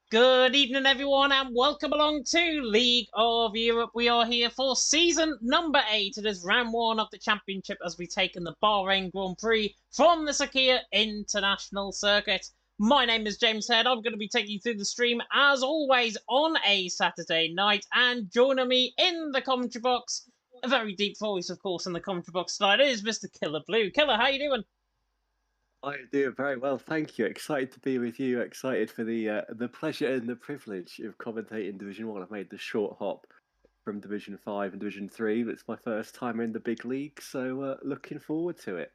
Good evening, everyone, and welcome along to League of Europe. We are here for season number 8. It is round 1 of the championship as we take in the Bahrain Grand Prix from the Sakhir International Circuit. My name is James Head. I'm going to be taking you through the stream, as always, on a Saturday night. And joining me in the commentary box, a very deep voice, of course, in the commentary box tonight is Mr. Killer Blue. Killer, how you doing? I'm doing very well, thank you. Excited to be with you. Excited for the pleasure and the privilege of commentating Division One. I've made the short hop from Division 5 and Division 3. It's my first time in the big league, so looking forward to it.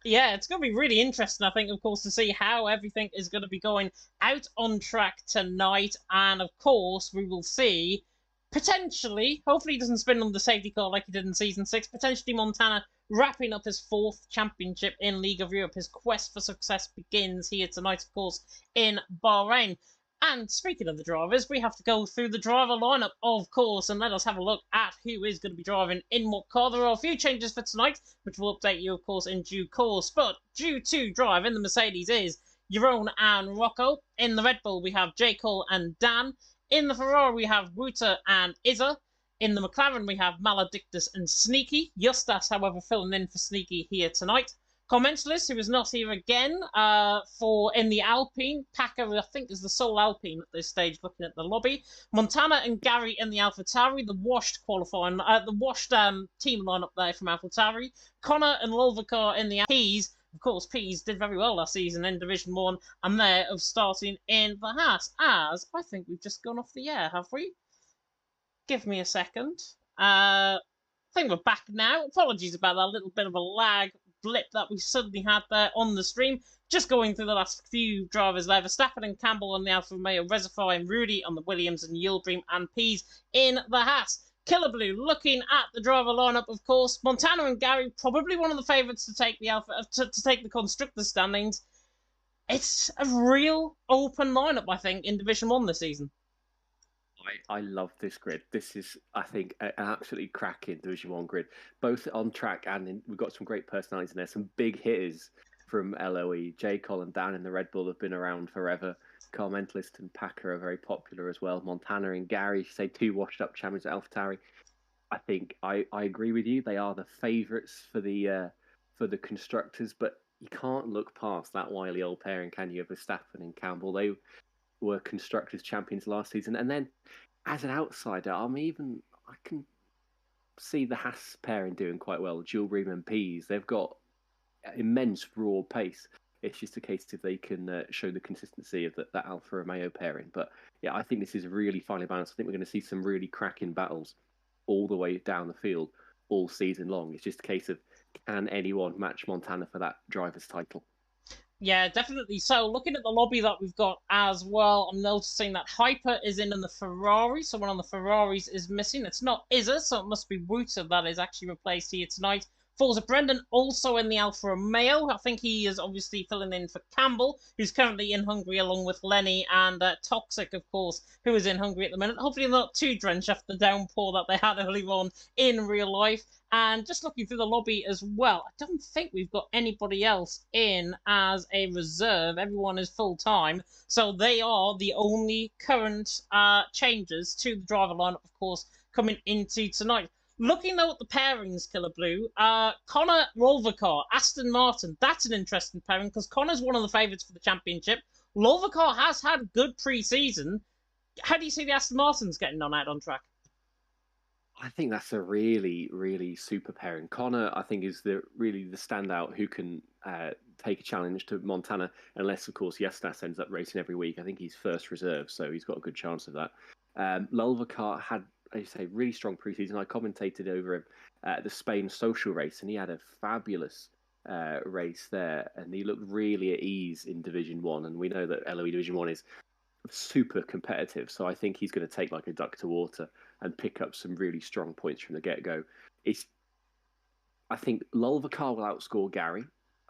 Yeah, it's going to be really interesting, I think, of course, to see how everything is going to be going out on track tonight. And, of course, we will see, potentially, hopefully he doesn't spin on the safety car like he did in Season 6, potentially Montana wrapping up his 4th championship in League of Europe. His quest for success begins here tonight, of course, in Bahrain. And speaking of the drivers, we have to go through the driver lineup, of course, and let us have a look at who is going to be driving in what car. There are a few changes for tonight, which will update you, of course, in due course. But due to drive in the Mercedes is Jeroen and Rocco. In the Red Bull, we have J. Cole and Dan. In the Ferrari, we have Wouter and Izza. In the McLaren, we have Maledictus and Sneaky. Justas, however, filling in for Sneaky here tonight. Commentatorless, who is not here again for in the Alpine. Packer, I think, is the sole Alpine at this stage, looking at the lobby. Montana and Gary in the AlphaTauri, the washed qualifying, the washed team lineup there from AlphaTauri. Connor and Lolvacar in the P's. Of course, P's did very well last season in Division 1, and they're of starting in the Haas, as I think we've just gone off the air, have we? Give me a second. I think we're back now. Apologies about that little bit of a lag blip that we suddenly had there on the stream. Just going through the last few drivers there. Verstappen and Campbell on the Alfa Romeo, Reservoir and Rudy on the Williams, and Yildirim and Pease in the Haas. Killer Blue looking at the driver lineup, of course. Montana and Gary, probably one of the favourites to take the to take the constructor standings. It's a real open lineup, I think, in Division 1 this season. I love this grid. This is, I think, an absolutely cracking Division 1 grid. Both on track and we've got some great personalities in there. Some big hitters from LOE. J. Cole and Dan in the Red Bull have been around forever. Car Mentalist and Packer are very popular as well. Montana and Gary, say 2 washed-up champions at AlphaTauri. I think I agree with you. They are the favourites for the constructors, but you can't look past that wily old pairing, can you, of Verstappen and Campbell? They were constructors champions last season, and then as an outsider, I can see the Haas pairing doing quite well. Yildirim and Pease, they've got immense raw pace. It's just a case if they can show the consistency of that Alfa Romeo pairing. But yeah, I think this is really finely balanced. I think we're going to see some really cracking battles all the way down the field all season long. It's just a case of, can anyone match Montana for that driver's title? Yeah, definitely. So, looking at the lobby that we've got as well, I'm noticing that Hyper is in the Ferrari. Someone on the Ferraris is missing. It's not Izza, so it must be Wouter that is actually replaced here tonight. Forza Brendan also in the Alfa Romeo. I think he is obviously filling in for Campbell, who's currently in Hungary along with Lenny and Toxic, of course, who is in Hungary at the minute. Hopefully not too drenched after the downpour that they had earlier on in real life. And just looking through the lobby as well, I don't think we've got anybody else in as a reserve. Everyone is full-time. So they are the only current changes to the driver lineup, of course, coming into tonight. Looking though at the pairings, Killer Blue, Connor Rolvacar, Aston Martin, that's an interesting pairing because Connor's one of the favourites for the championship. Rolvacar has had a good pre-season. How do you see the Aston Martins getting on out on track? I think that's a really, really super pairing. Connor, I think, is really the standout who can take a challenge to Montana, unless, of course, Justas ends up racing every week. I think he's first reserve, so he's got a good chance of that. Lolvacar had, as you say, really strong preseason. I commentated over him at the Spain social race, and he had a fabulous race there, and he looked really at ease in Division 1, and we know that LOE Division 1 is super competitive, so I think he's going to take like a duck to water and pick up some really strong points from the get-go. I think Lolvacar will outscore Gary.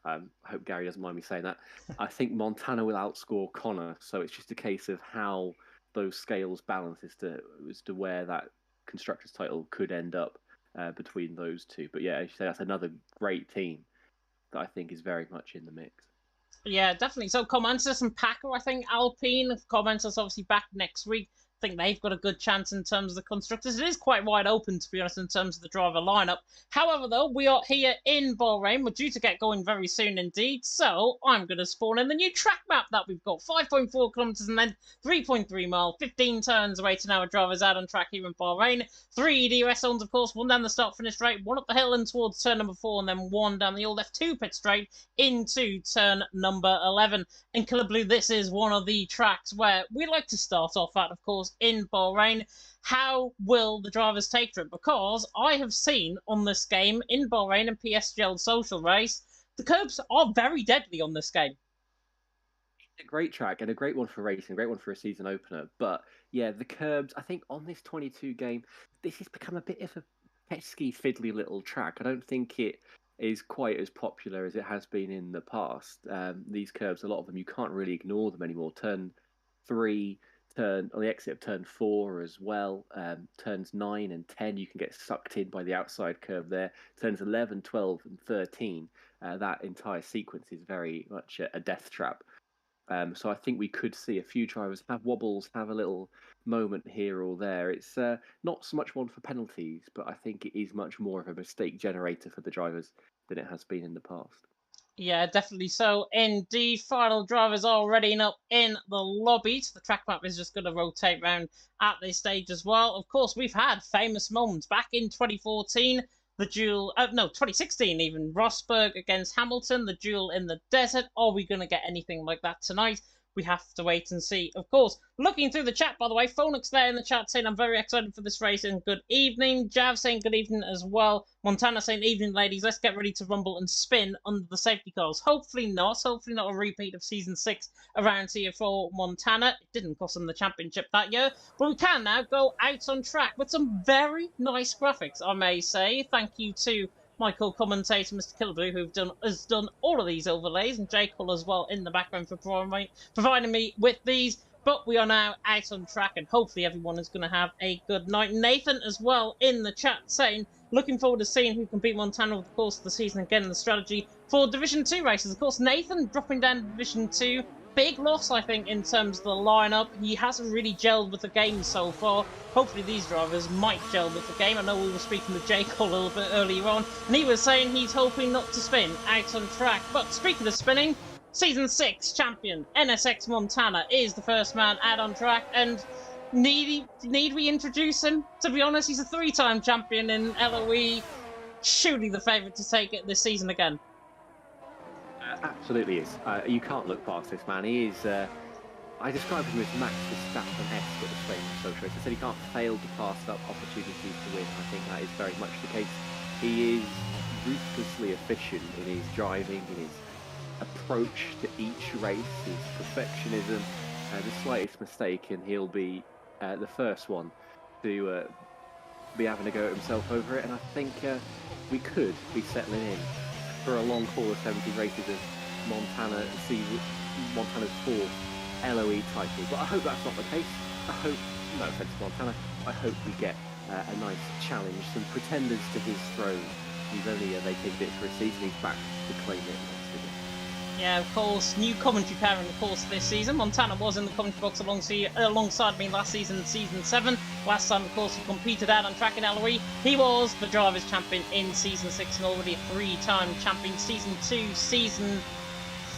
I hope Gary doesn't mind me saying that. I think Montana will outscore Connor, so it's just a case of how those scales balance as to where that constructor's title could end up between those two. But yeah, as you say, that's another great team that I think is very much in the mix. Yeah, definitely. So Commentated and Packer, I think Alpine. Commentated obviously back next week. I think they've got a good chance in terms of the constructors. It is quite wide open, to be honest, in terms of the driver lineup. However, though, we are here in Bahrain. We're due to get going very soon indeed. So I'm going to spawn in the new track map that we've got. 5.4 kilometers in length, 3.3 mile, 15 turns away to now. Drivers out on track here in Bahrain. 3 DRS zones, of course. 1 down the start-finish straight, 1 up the hill and towards turn number 4, and then 1 down the all left 2 pit straight into turn number 11. In Colour Blue, this is one of the tracks where we like to start off at, of course, in Bahrain. How will the drivers take to it? Because I have seen on this game, in Bahrain and PSGL Social Race, the curbs are very deadly on this game. A great track and a great one for racing, a great one for a season opener. But yeah, the curbs, I think on this 22 game, this has become a bit of a pesky, fiddly little track. I don't think it is quite as popular as it has been in the past. These curbs, a lot of them, you can't really ignore them anymore. Turn 3, on the exit of turn 4 as well. Turns 9 and 10, you can get sucked in by the outside curve there. Turns 11, 12, and 13, that entire sequence is very much a death trap. So I think we could see a few drivers have wobbles, have a little moment here or there. It's not so much one for penalties, but I think it is much more of a mistake generator for the drivers than it has been in the past. Yeah, definitely so. Indeed, final drivers already up in the lobby. So the track map is just going to rotate around at this stage as well. Of course, we've had famous moments back in 2014. The duel, 2016 even, Rosberg against Hamilton, the duel in the desert. Are we going to get anything like that tonight? We have to wait and see. Of course, looking through the chat, by the way, Phoenix there in the chat saying, I'm very excited for this race and good evening. Jav saying good evening as well. Montana saying, evening, ladies. Let's get ready to rumble and spin under the safety cars. Hopefully not. Hopefully not a repeat of Season 6 around here for Montana. It didn't cost them the championship that year. But we can now go out on track with some very nice graphics, I may say. Thank you to my co-commentator, Mr. Killblue, who has done all of these overlays, and J. Cole as well in the background for providing me with these. But we are now out on track, and hopefully everyone is going to have a good night. Nathan as well in the chat saying, looking forward to seeing who can beat Montana over the course of the season again in the strategy for Division 2 races. Of course, Nathan dropping down to Division 2. Big loss, I think, in terms of the lineup. He hasn't really gelled with the game so far. Hopefully these drivers might gel with the game. I know we were speaking with J. Cole a little bit earlier on, and he was saying he's hoping not to spin out on track. But speaking of spinning, Season 6 champion NSX Montana is the first man out on track, and need we introduce him? To be honest, he's a 3-time champion in LOE. Surely the favourite to take it this season again. Absolutely is. You can't look past this man. He is. I describe him as Max Verstappen-esque at the Spain Social Race. I said he can't fail to pass up opportunities to win. I think that is very much the case. He is ruthlessly efficient in his driving, in his approach to each race, his perfectionism. The slightest mistake, and he'll be the first one to be having a go at himself over it. And I think we could be settling in for a long haul of 70 races of Montana and see Montana's 4th LOE title. But I hope that's not the case. I hope, no offence to Montana, I hope we get a nice challenge, some pretenders to his throne. He's only vacated it for a season, he's back to claim it once again. Yeah, of course, new commentary pair in the course of this season. Montana was in the commentary box alongside me last season, Season 7. Last time, of course, he competed out on track in LOE. He was the Drivers' Champion in Season 6 and already a 3-time champion. Season 2, Season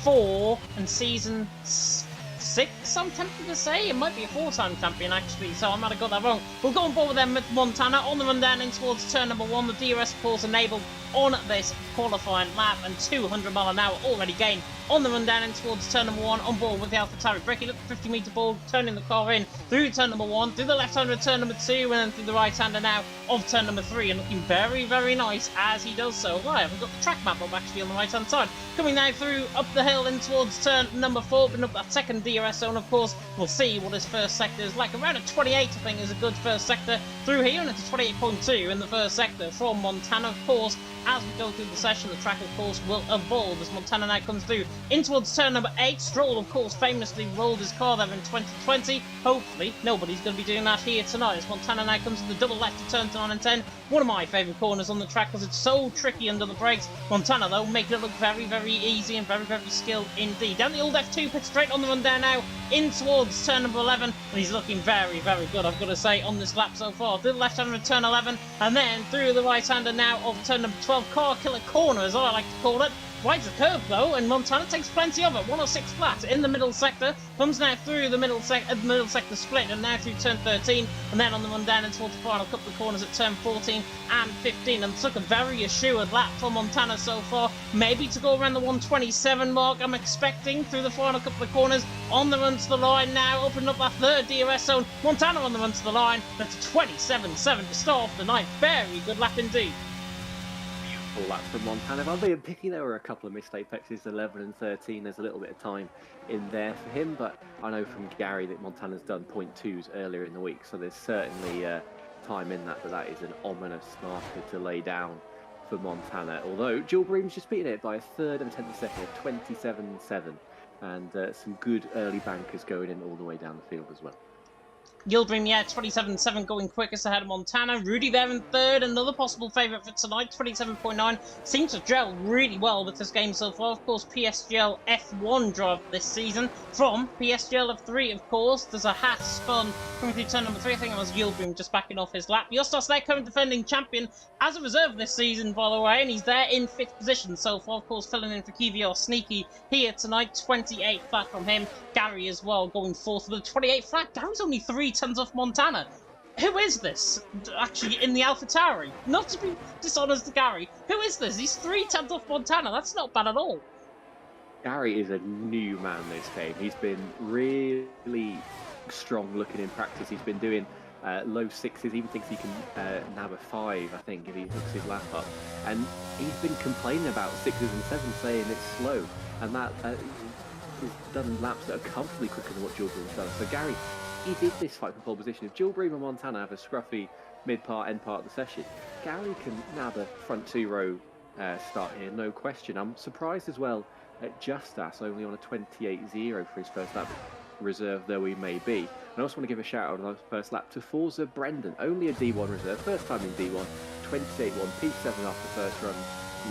4, and Season 6, I'm tempted to say. It might be a 4-time champion, actually, so I might have got that wrong. We'll go on board with them with Montana on the run down in towards turn number 1. The DRS, of course, enabled on this qualifying lap, and 200 mile an hour already gained on the run down in towards turn number 1 on board with the AlphaTauri. Breaking up the 50-metre ball, turning the car in through turn number 1, through the left-hander of turn number 2, and then through the right-hander now of turn number 3, and looking very, very nice as he does so. Right, I've got the track map up actually on the right-hand side. Coming now through up the hill in towards turn number 4, opening up that second DRS DRS zone, of course. We'll see what his first sector is like. Around a 28, I think, is a good first sector through here, and it's a 28.2 in the first sector from Montana, of course. As we go through the session, the track, of course, will evolve as Montana now comes through in towards turn number 8. Stroll, of course, famously rolled his car there in 2020. Hopefully, nobody's going to be doing that here tonight as Montana now comes to the double left of turns 9 and 10. One of my favourite corners on the track because it's so tricky under the brakes. Montana, though, making it look very, very easy and very, very skilled indeed. Down the old F2 pit straight on the run down now in towards turn number 11. And he's looking very, very good, I've got to say, on this lap so far. Through the left-hander of turn 11 and then through the right-hander now of turn number 12. Car killer corner, as I like to call it. Rides the curve though, and Montana takes plenty of it. 106 flat in the middle sector. Comes now through the middle sector split, and now through turn 13, and then on the run down and towards the final couple of corners at turn 14 and 15. And took a very assured lap for Montana so far. Maybe to go around the 127 mark, I'm expecting, through the final couple of corners. On the run to the line now, opening up that third DRS zone. Montana on the run to the line. That's 27.7 to start off the night. Very good lap indeed. Laps from Montana. If I'm being picky, there were a couple of missed apexes, 11 and 13. There's a little bit of time in there for him, but I know from Gary that Montana's done 0.2s earlier in the week, so there's certainly time in that, but that is an ominous marker to lay down for Montana. Although Jules Bream's just beaten it by a third of a tenth of a second, 27.7, and some good early bankers going in all the way down the field as well. Gilbream, yeah, 27.7 going quickest ahead of Montana. Rudy there in third, another possible favourite for tonight, 27.9. Seems to gel really well with this game so far. Of course, PSGL F1 drive this season from PSGL F3, of course. There's a hat spun coming through turn number 3. I think it was Gilbream just backing off his lap. Justas there, current defending champion as a reserve this season, by the way, and he's there in 5th position so far. Of course, filling in for KVR Sneaky here tonight, 28 flat from him. Gary as well going 4th with a 28 flat. Gary's only 3 tons off Montana. Who is this? Actually, in the AlphaTauri. Not to be dishonest to Gary. Who is this? He's 3 tenths off Montana. That's not bad at all. Gary is a new man this game. He's been really strong looking in practice. He's been doing low 6s, even thinks he can nab a 5, I think, if he hooks his lap up. And he's been complaining about 6s and 7s, saying it's slow. And that he's done laps that are comfortably quicker than what Jules Bream does. So Gary, he did this fight for pole position. If Jules Bream and Montana have a scruffy mid-part, end-part of the session, Gary can nab a front 2-row start here, no question. I'm surprised as well at Justas only on a 28.0 for his first lap, reserve though he may be. And I also want to give a shout out on the first lap to Forza Brendan, only a D1 reserve, first time in D1, 28.1, P7 after first run.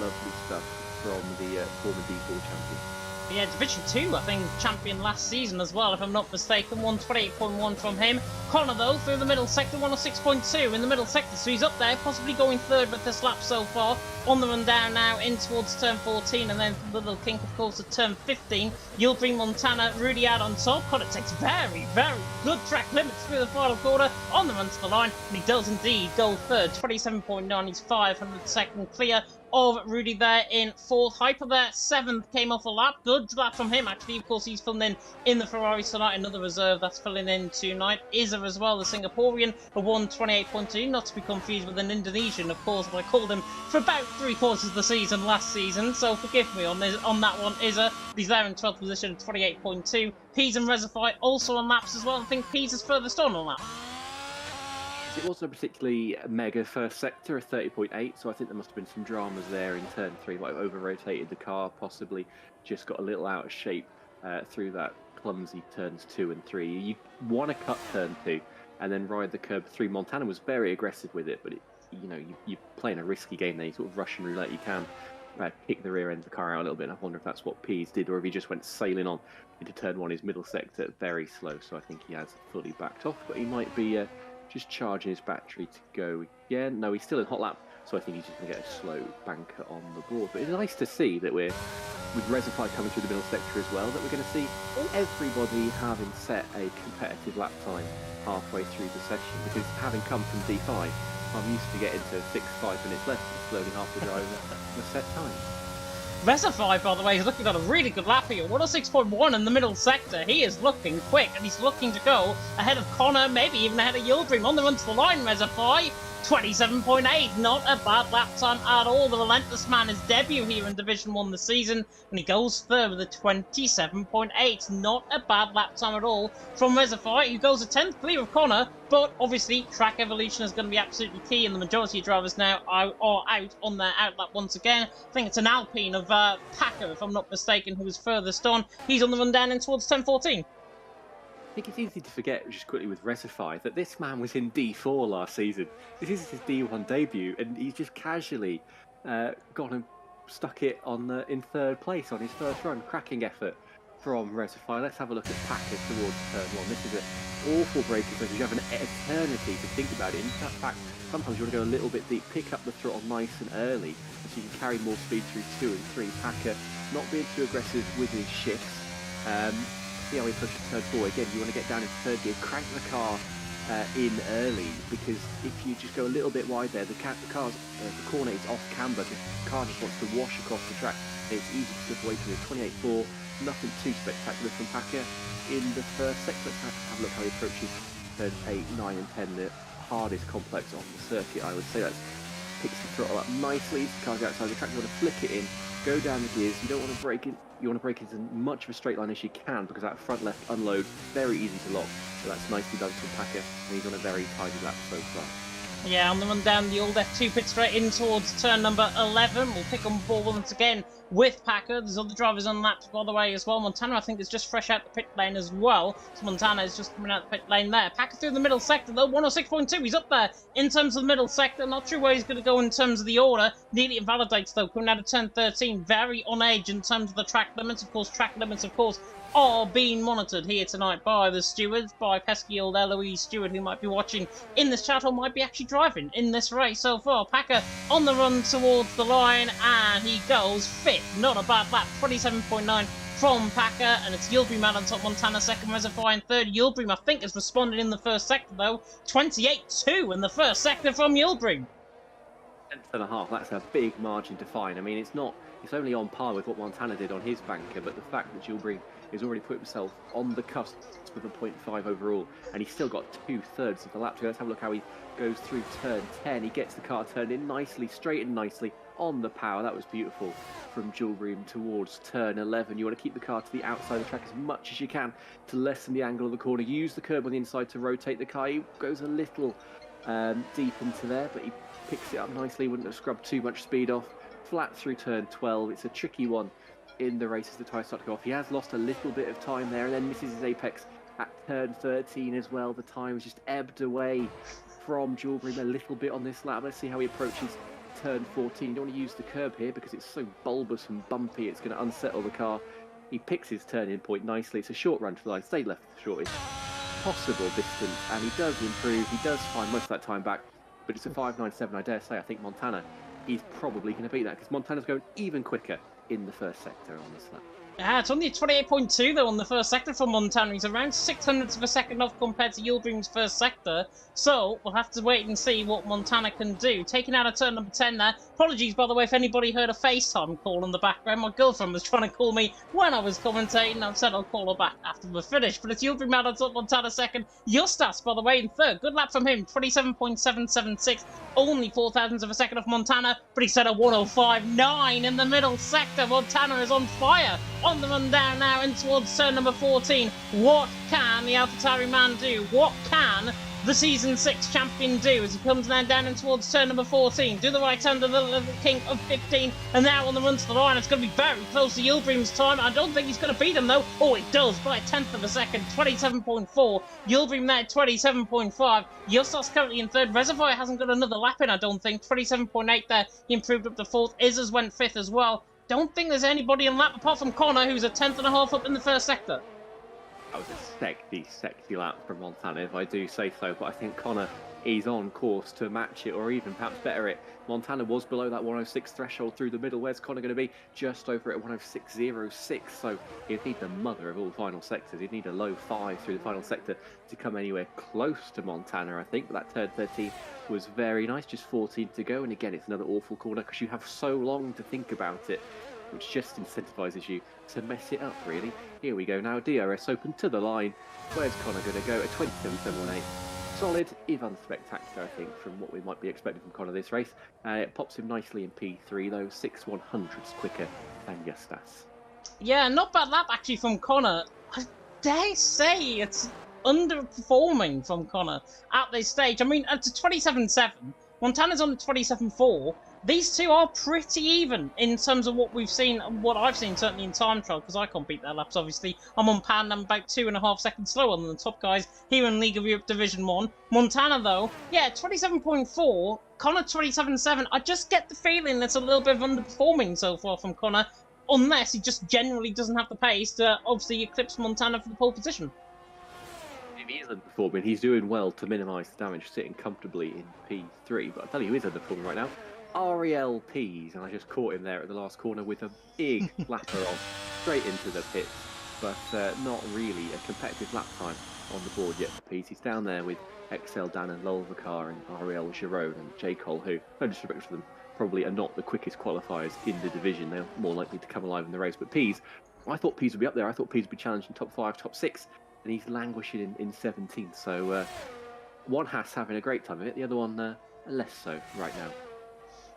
Lovely stuff from the former D4 champion. Yeah, Division 2, I think, champion last season as well, if I'm not mistaken. 128.1 from him. Connor, though, through the middle sector, 106.2 in the middle sector, so he's up there, possibly going third with this lap so far. On the run down now, in towards turn 14, and then the little kink, of course, at turn 15. Yildirim Montana, Rudy out on top. Connor takes very, very good track limits through the final quarter, on the run to the line, and he does indeed go third. 27.9, he's 502nd clear of Rudy there in 4th. Hyper there, 7th, came off a lap. Good lap from him, actually. Of course, he's filling in the Ferrari tonight. Another reserve that's filling in tonight. Izza as well, the Singaporean, a 128.2. Not to be confused with an Indonesian, of course, but I called him for about 3/4 of the season last season, so forgive me on that one, Izza. He's there in 12th position, 28.2. Peas and Resify also on laps as well. I think Peas is furthest on lap. It wasn't a particularly mega first sector, a 30.8, so I think there must have been some dramas there in turn 3, like over-rotated the car, possibly just got a little out of shape through that clumsy turns 2 and 3. You want to cut turn 2 and then ride the curb 3. Montana was very aggressive with it, but you're playing a risky game there. You sort of Russian roulette. You can kick the rear end of the car out a little bit. And I wonder if that's what Pease did, or if he just went sailing on into turn 1, his middle sector, very slow. So I think he has fully backed off, but he might be just charging his battery to go again. No, he's still in hot lap, so I think he's just going to get a slow banker on the board. But it's nice to see that with Resify coming through the middle sector as well, that we're going to see everybody having set a competitive lap time halfway through the session, because having come from D5, I'm used to getting to 5 minutes left and slowly half the drive a set time. Resify, by the way, is looking at a really good lap here. 106.1 in the middle sector. He is looking quick, and he's looking to go ahead of Connor, maybe even ahead of Yildirim. On the run to the line, Resify. 27.8. Not a bad lap time at all. The Relentless Man, his debut here in Division 1 this season, and he goes third with a 27.8. Not a bad lap time at all from Reservoir, who goes a 10th clear of Connor, but obviously track evolution is going to be absolutely key, and the majority of drivers now are out on their outlap once again. I think it's an Alpine of Packer, if I'm not mistaken, who was furthest on. He's on the run down in towards 10.14. I think it's easy to forget, just quickly with Resify, that this man was in D4 last season. This is his D1 debut, and he's just casually gone and stuck it on in third place on his first run. Cracking effort from Resify. Let's have a look at Packer towards turn 1. This is an awful braking because you have an eternity to think about it. In fact, sometimes you want to go a little bit deep, pick up the throttle nice and early, so you can carry more speed through 2 and 3. Packer not being too aggressive with his shifts. See how he pushes turn 4. Again, you want to get down into third gear, crank the car in early, because if you just go a little bit wide there, the corner is off camber, the car just wants to wash across the track, and it's easy to slip away from it. 28.4, nothing too spectacular from Packer in the first sector. Let's have a look how he approaches turns 8, 9 and 10, the hardest complex on the circuit, I would say. That's picks the throttle up nicely, the car's outside the track, you want to flick it in, go down the gears, you don't want to brake it. You want to brake it as much of a straight line as you can, because that front left unload, very easy to lock. So that's nicely done from Packer, and he's on a very tidy lap so far. Yeah, on the run down the old F2 pit straight in towards turn number 11. We'll pick on board once again with Packer. There's other drivers on laps by the way as well. Montana, I think, is just fresh out the pit lane as well. So Montana is just coming out the pit lane there. Packer through the middle sector though, 106.2. He's up there in terms of the middle sector. Not sure where he's going to go in terms of the order. Nearly invalidates though, coming out of turn 13. Very on edge in terms of the track limits. Of course, track limits, of course, are being monitored here tonight by the stewards, by pesky old Eloise Stewart, who might be watching in this chat or might be actually driving in this race so far. Packer on the run towards the line, and he goes 5th. Not a bad lap, 27.9 from Packer, and it's Yildirim out on top, Montana second, Reservoir in third. Yildirim, I think, has responded in the first sector though. 28.2 in the first sector from Yildirim. 10.5, that's a big margin to find. I mean, it's only on par with what Montana did on his banker, but the fact that Yildirim has already put himself on the cusp with a 0.5 overall, and he's still got 2/3 of the lap to go. Let's have a look how he goes through turn 10. He gets the car turned in nicely, straightened nicely on the power. That was beautiful from Yildirim towards turn 11. You want to keep the car to the outside of the track as much as you can to lessen the angle of the corner. Use the curb on the inside to rotate the car. He goes a little deep into there, but he picks it up nicely. Wouldn't have scrubbed too much speed off. Flat through turn 12. It's a tricky one in the race as the tyres start to go off. He has lost a little bit of time there, and then misses his apex at turn 13 as well. The time has just ebbed away from Yildirim a little bit on this lap. Let's see how he approaches turn 14. You don't want to use the curb here because it's so bulbous and bumpy, it's going to unsettle the car. He picks his turn-in point nicely. It's a short run to the line. Stay left the shortest possible distance, and he does improve. He does find most of that time back, but it's a 5.97. I dare say I think Montana is probably going to beat that, because Montana's going even quicker in the first sector on this lap. Yeah, it's only 28.2 though on the first sector from Montana. He's around 600ths of a second off compared to Yildirim's first sector. So we'll have to wait and see what Montana can do. Taking out a turn number 10 there. Apologies, by the way, if anybody heard a FaceTime call in the background. My girlfriend was trying to call me when I was commentating. I've said I'll call her back after we're finished. But it's Yildirim out on top, Montana second. Justas, by the way, in third. Good lap from him. 27.776. Only 0.004 of a second off Montana. But he said a 105.9 in the middle sector. Montana is on fire. On the run down now in towards turn number 14. What can the AlphaTauri man do? What can the Season 6 champion do as he comes now down in towards turn number 14? Do the right under the little king of 15, and now on the run to the line. It's going to be very close to Yildirim's time. I don't think he's going to beat him though. Oh, it does by a 1/10 of a second. 27.4. Yildirim there 27.5. Justas currently in third. Reservoir hasn't got another lap in, I don't think. 27.8 there. He improved up to fourth. Izzas went fifth as well. Don't think there's anybody in lap apart from Connor, who's a 1/10.5 up in the first sector. That was a sexy lap from Montana, if I do say so, but I think Connor is on course to match it, or even perhaps better it. Montana was below that 106 threshold through the middle. Where's Connor going to be? Just over at 106.06, so he'd need the mother of all final sectors. He'd need a low 5 through the final sector to come anywhere close to Montana, I think. But that turn 13 was very nice, just 14 to go, and again, it's another awful corner because you have so long to think about it, which just incentivises you to mess it up, really. Here we go now, DRS open to the line. Where's Connor going to go? A 27.718. solid, if unspectacular, I think, from what we might be expecting from Connor this race. It pops him nicely in P3, though, 6/100ths quicker than Justas. Yeah, not bad lap actually from Connor. I dare say it's underperforming from Connor at this stage. I mean, it's a 27.7. Montana's on a 27.4. These two are pretty even in terms of what we've seen, what I've seen certainly in time trial, because I can't beat their laps, obviously. I'm on pan, I'm about 2.5 seconds slower than the top guys here in League of Europe Division 1. Montana, though, yeah, 27.4, Connor 27.7. I just get the feeling it's a little bit of underperforming so far from Connor, unless he just generally doesn't have the pace to obviously eclipse Montana for the pole position. If he is underperforming, he's doing well to minimise the damage, sitting comfortably in P3. But I tell you who is underperforming right now, Ariel Pease, and I just caught him there at the last corner with a big lapper off straight into the pits, but not really a competitive lap time on the board yet for Pease. He's down there with Excel Dan and Lolvacar and Ariel Giroud and J. Cole, who, no disrespect to them, probably are not the quickest qualifiers in the division. They're more likely to come alive in the race. But Pease, I thought Pease would be up there. I thought Pease would be challenged in top 5, top 6, and he's languishing in 17th. So one Haas having a great time of it, the other one less so right now.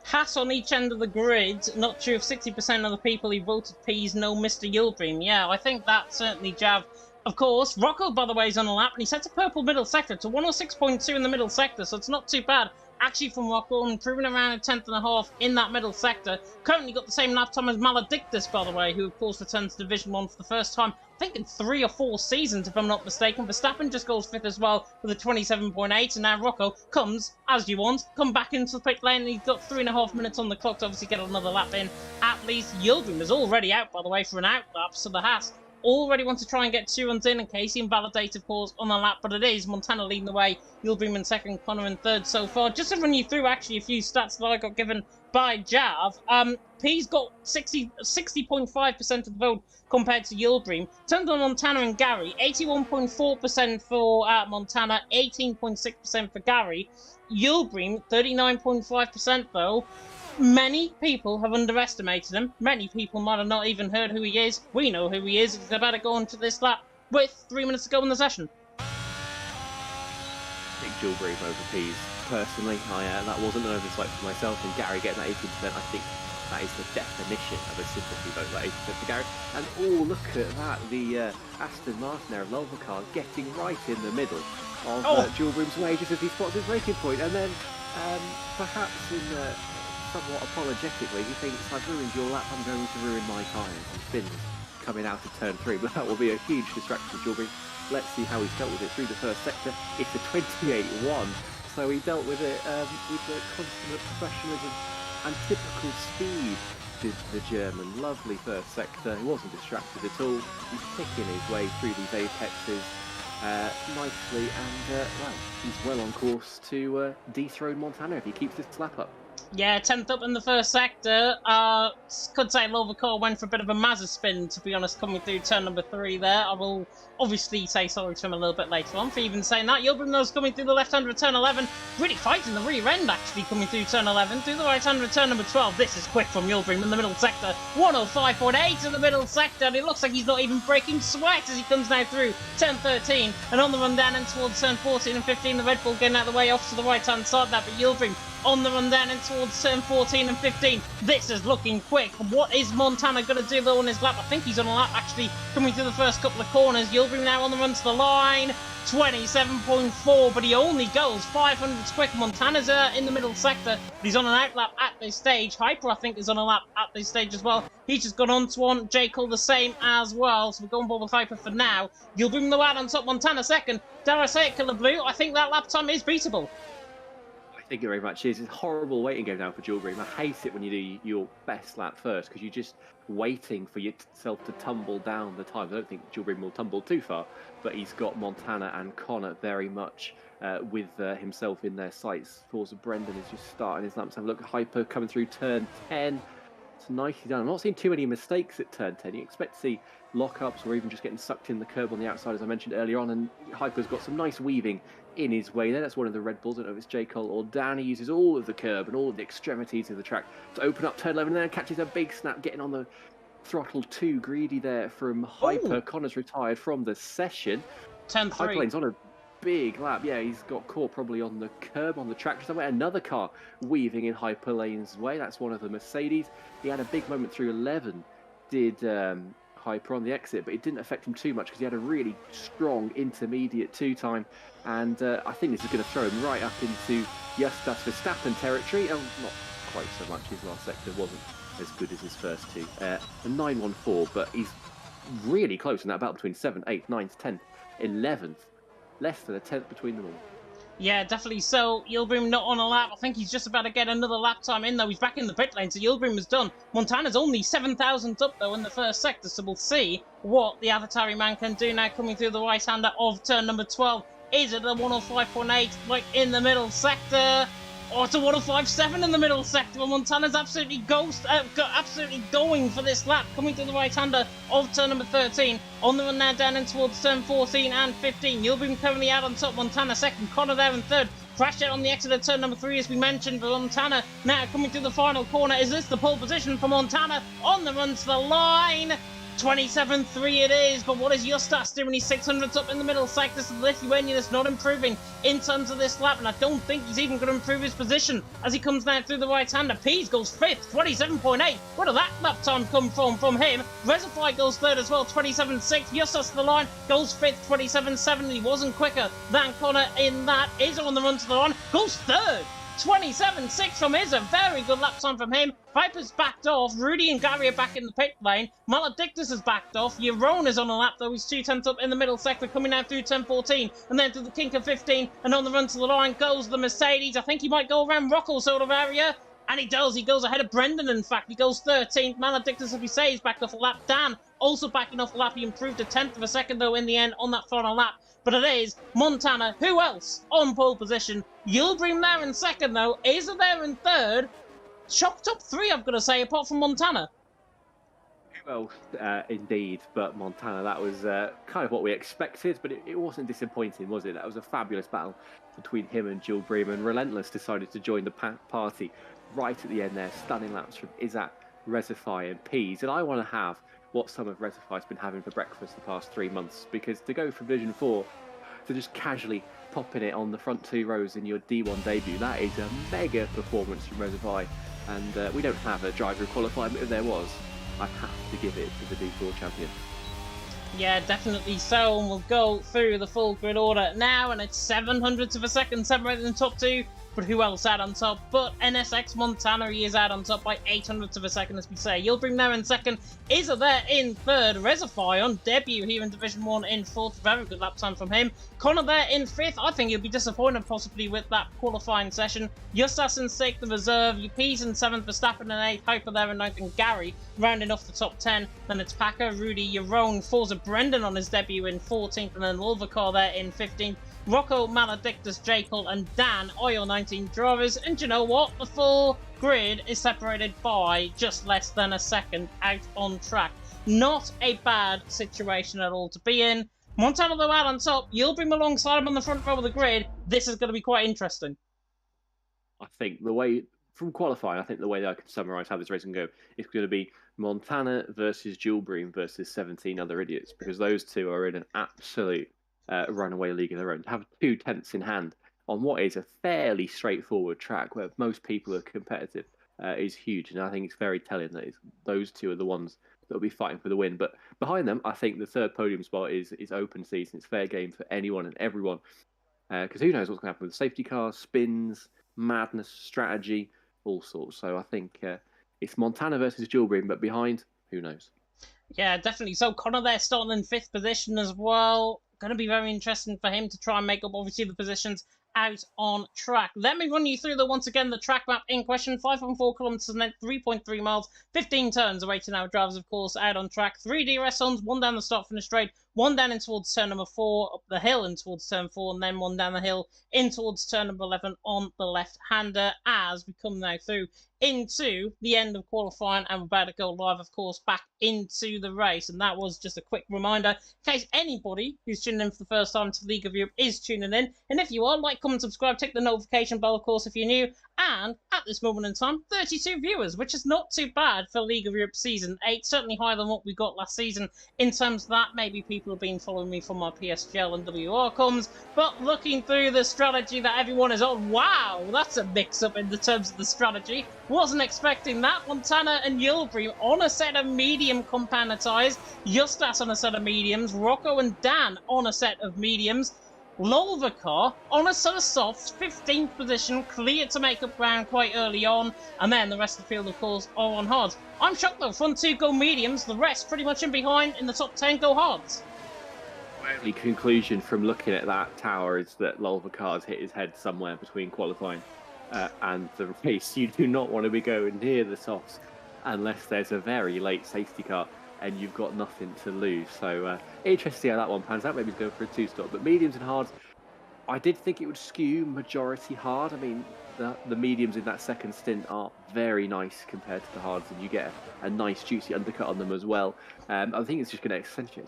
Haas on each end of the grid. Not sure if 60% of the people who voted Pease know Mr. Yildirim. Yeah, I think that certainly Jav. Of course, Rocco, by the way, is on a lap, and he sets a purple middle sector to 106.2 in the middle sector, so it's not too bad. Actually, from Rocco, improving around a 10th.5 in that middle sector. Currently got the same lap time as Maledictus, by the way, who, of course, returns to Division 1 for the first time, I think in 3 or 4 seasons, if I'm not mistaken. Verstappen just goes 5th as well with a 27.8, and now Rocco comes, as you want, come back into the pit lane, and he's got 3.5 minutes on the clock to obviously get another lap in. At least Yildirim is already out, by the way, for an out lap, so the Haas already want to try and get 2 runs in case he invalidates, of course, on the lap, but it is Montana leading the way, Yildirim in second, Connor in third so far. Just to run you through, actually, a few stats that I got given by Jav. P's got 60.5% of the vote compared to Yildirim. Turns on Montana and Gary, 81.4% for Montana, 18.6% for Gary. Yildirim, 39.5% though. Many people have underestimated him. Many people might have not even heard who he is. We know who he is. He's about to go on to this lap with 3 minutes to go in the session. Big Yildirim over Pease. Personally, that wasn't an oversight for myself, and Gary getting that 18%, I think that is the definition of a sympathy vote, that 18% for Gary. And oh, look at that, the Aston Martin there of Lolvacar getting right in the middle of Yildirim's way just as he spots his breaking point, and then perhaps in somewhat apologetically, he thinks, I've ruined your lap, I'm going to ruin my tyres, and spins coming out of turn 3, but that will be a huge distraction for Yildirim. Let's see how he's dealt with it through the first sector. It's a 28.1, so he dealt with it with the consummate professionalism and typical speed, did the German. Lovely first sector, he wasn't distracted at all. He's picking his way through these apexes nicely, and well, he's well on course to dethrone Montana if he keeps this lap up. Yeah, 10th up in the first sector. Could say Lolvacar went for a bit of a Mazza spin, to be honest, coming through turn number 3 there. I will obviously say sorry to him a little bit later on for even saying that. Yildirim was coming through the left-hand of turn 11. Really fighting the rear end, actually, coming through turn 11. Through the right-hand of turn number 12. This is quick from Yildirim in the middle sector. 105.8 in the middle sector, and it looks like he's not even breaking sweat as he comes now through turn 13. And on the run down and towards turn 14 and 15, the Red Bull getting out of the way off to the right-hand side of that, but Yildirim on the run down and towards turn 14 and 15. This is looking quick. What is Montana going to do though on his lap? I think he's on a lap actually coming through the first couple of corners. Yildirim now on the run to the line. 27.4, but he only goes 500s quick. Montana's in the middle sector, but he's on an out lap at this stage. Hyper, I think, is on a lap at this stage as well. He's just gone on to one. J. Cole the same as well, so we're going board with Hyper for now. Yildirim the out on top, Montana second. Dare I say it, Killer Blue? I think that lap time is beatable. Thank you very much. It's a horrible waiting game now for Yildirim. I hate it when you do your best lap first because you're just waiting for yourself to tumble down the time. I don't think Yildirim will tumble too far, but he's got Montana and Connor very much with himself in their sights. Forza Brendan is just starting his laps. Have a look at Hyper coming through turn 10. It's nicely done. I'm not seeing too many mistakes at turn 10. You expect to see lockups or even just getting sucked in the curb on the outside, as I mentioned earlier on, and Hyper's got some nice weaving in his way there. That's one of the Red Bulls. I don't know if it's J. Cole or Dan. He uses all of the curb and all of the extremities of the track to open up turn 11 and then catches a big snap, getting on the throttle too greedy there from Hyper. Connor's retired from the session. Turn 3. Hyperlane's on a big lap. Yeah, he's got caught probably on the curb on the track somewhere. Another car weaving in hyper lanes way. That's one of the Mercedes. He had a big moment through 11. Did hyper on the exit, but it didn't affect him too much because he had a really strong intermediate 2 time. And I think this is going to throw him right up into Justus Verstappen territory. Oh, not quite so much. His last sector wasn't as good as his first two. A 914, but he's really close in that battle between 7th, 8th, 9th, 10th, 11th. Less than a 10th between them all. Yeah, definitely so. Yildirim not on a lap. I think he's just about to get another lap time in, though. He's back in the pit lane, so Yildirim was done. Montana's only 7,000 up, though, in the first sector, so we'll see what the Avatari man can do now coming through the right-hander of turn number 12. Is it a 105.8, like in the middle sector? Or it's a 105.7 in the middle sector, where Montana's absolutely absolutely going for this lap, coming to the right-hander of turn number 13. On the run now down in towards turn 14 and 15. Yildirim currently out on top, Montana second, Connor there in third. Crash out on the exit of turn number 3, as we mentioned, but Montana now coming through the final corner. Is this the pole position for Montana? On the run to the line. 27.3 it is, but what is Justus doing? He's 600s up in the middle sector, so the Lithuanian is not improving in terms of this lap, and I don't think he's even going to improve his position as he comes down through the right-hander. Pease goes 5th, 27.8. Where did that lap time come from him? Reservoir goes 3rd as well, 27.6. Justus to the line, goes 5th, 27.7. He wasn't quicker than Connor in that. Is on the run to the line, goes 3rd. 27.6 from his, a very good lap time from him. Viper's backed off. Rudy and Gary are back in the pit lane. Maledictus has backed off. Yaron is on a lap, though. He's 2 tenths up in the middle sector, coming out through turn 14, and then through the kink of 15, and on the run to the line goes the Mercedes. I think he might go around Rocco sort of area. And he does. He goes ahead of Brendan, in fact. He goes 13th. Maledictus, if we say, he's backed off a lap. Dan also backing off a lap. He improved a 10th of a second, though, in the end on that final lap. But it is Montana. Who else on pole position? Yildirim there in second, though. Asa there in third. Shock top 3, I've got to say, apart from Montana. Well, indeed, but Montana, that was kind of what we expected, but it wasn't disappointing, was it? That was a fabulous battle between him and Yildirim, and Relentless decided to join the party right at the end there. Stunning laps from Izak, Resify and Pease, and I want to have what some of Resify's been having for breakfast the past 3 months, because to go from Division 4 to just casually popping it on the front 2 rows in your D1 debut, that is a mega performance from Resify, and we don't have a driver who qualified, but if there was, I have to give it to the D4 champion. Yeah, definitely so, and we'll go through the full grid order now, and it's 700ths of a second separated in the top 2. But who else out on top? But NSX Montana, he is out on top by 800ths of a second, as we say. Yildirim there in second. Isa there in third. Resify on debut here in Division 1 in fourth. Very good lap time from him. Connor there in fifth. I think he'll be disappointed possibly with that qualifying session. Justus in sixth, the reserve. Pease in seventh. Verstappen in eighth. Hyper there in ninth. And Gary rounding off the top 10. Then it's Packer, Rudy, Yaron, Forza Brendan on his debut in 14th. And then Lulvacar there in 15th. Rocco, Maledictus, Jekyll, and Dan, Oil 19 drivers. And you know what? The full grid is separated by just less than a second out on track. Not a bad situation at all to be in. Montana, though, out on top. Yildirim alongside him on the front row of the grid. This is going to be quite interesting. I think the way, from qualifying, I think the way that I can summarise how this race can go is going to be Montana versus Yildirim versus 17 other idiots, because those two are in an absolute runaway league of their own. To have 2 tenths in hand on what is a fairly straightforward track where most people are competitive is huge, and I think it's very telling that those two are the ones that will be fighting for the win. But behind them, I think the third podium spot is open season. It's fair game for anyone and everyone, because who knows what's going to happen with safety cars, spins, madness, strategy, all sorts. So I think it's Montana versus Yildirim, but behind, who knows? Yeah, definitely. So Connor there starting in 5th position as well. Going to be very interesting for him to try and make up, obviously, the positions out on track. Let me run you through once again the track map in question. 5.4 kilometres and then 3.3 miles, 15 turns awaiting our drivers, of course, out on track. 3 DRS zones, 1 down the start finish straight, 1 down in towards turn number 4, up the hill in towards turn 4, and then 1 down the hill in towards turn number 11 on the left-hander as we come now through into the end of qualifying, and we're about to go live, of course, back into the race. And that was just a quick reminder in case anybody who's tuning in for the first time to League of Europe is tuning in. And if you are, like, comment, subscribe, tick the notification bell, of course, if you're new, And at this moment in time, 32 viewers, which is not too bad for League of Europe Season 8. Certainly higher than what we got last season in terms of that. Maybe people have been following me from my PSGL and WR comms. But looking through the strategy that everyone is on, wow, that's a mix-up in the terms of the strategy. Wasn't expecting that. Montana and Yilbrim on a set of medium compounded Justas on a set of mediums. Rocco and Dan on a set of mediums. Lolvacar on a set of softs, 15th position, clear to make up ground quite early on, and then the rest of the field, of course, are on hards. I'm shocked though, front two go mediums, the rest pretty much in behind in the top 10 go hards. My only conclusion from looking at that tower is that Lolvacar's hit his head somewhere between qualifying and the race. You do not want to be going near the softs unless there's a very late safety car and you've got nothing to lose. So interesting to see how that one pans out. Maybe he's going for a two-stop. But mediums and hards, I did think it would skew majority hard. I mean, the mediums in that second stint are very nice compared to the hards, and you get a nice juicy undercut on them as well. I think it's just going to accentuate.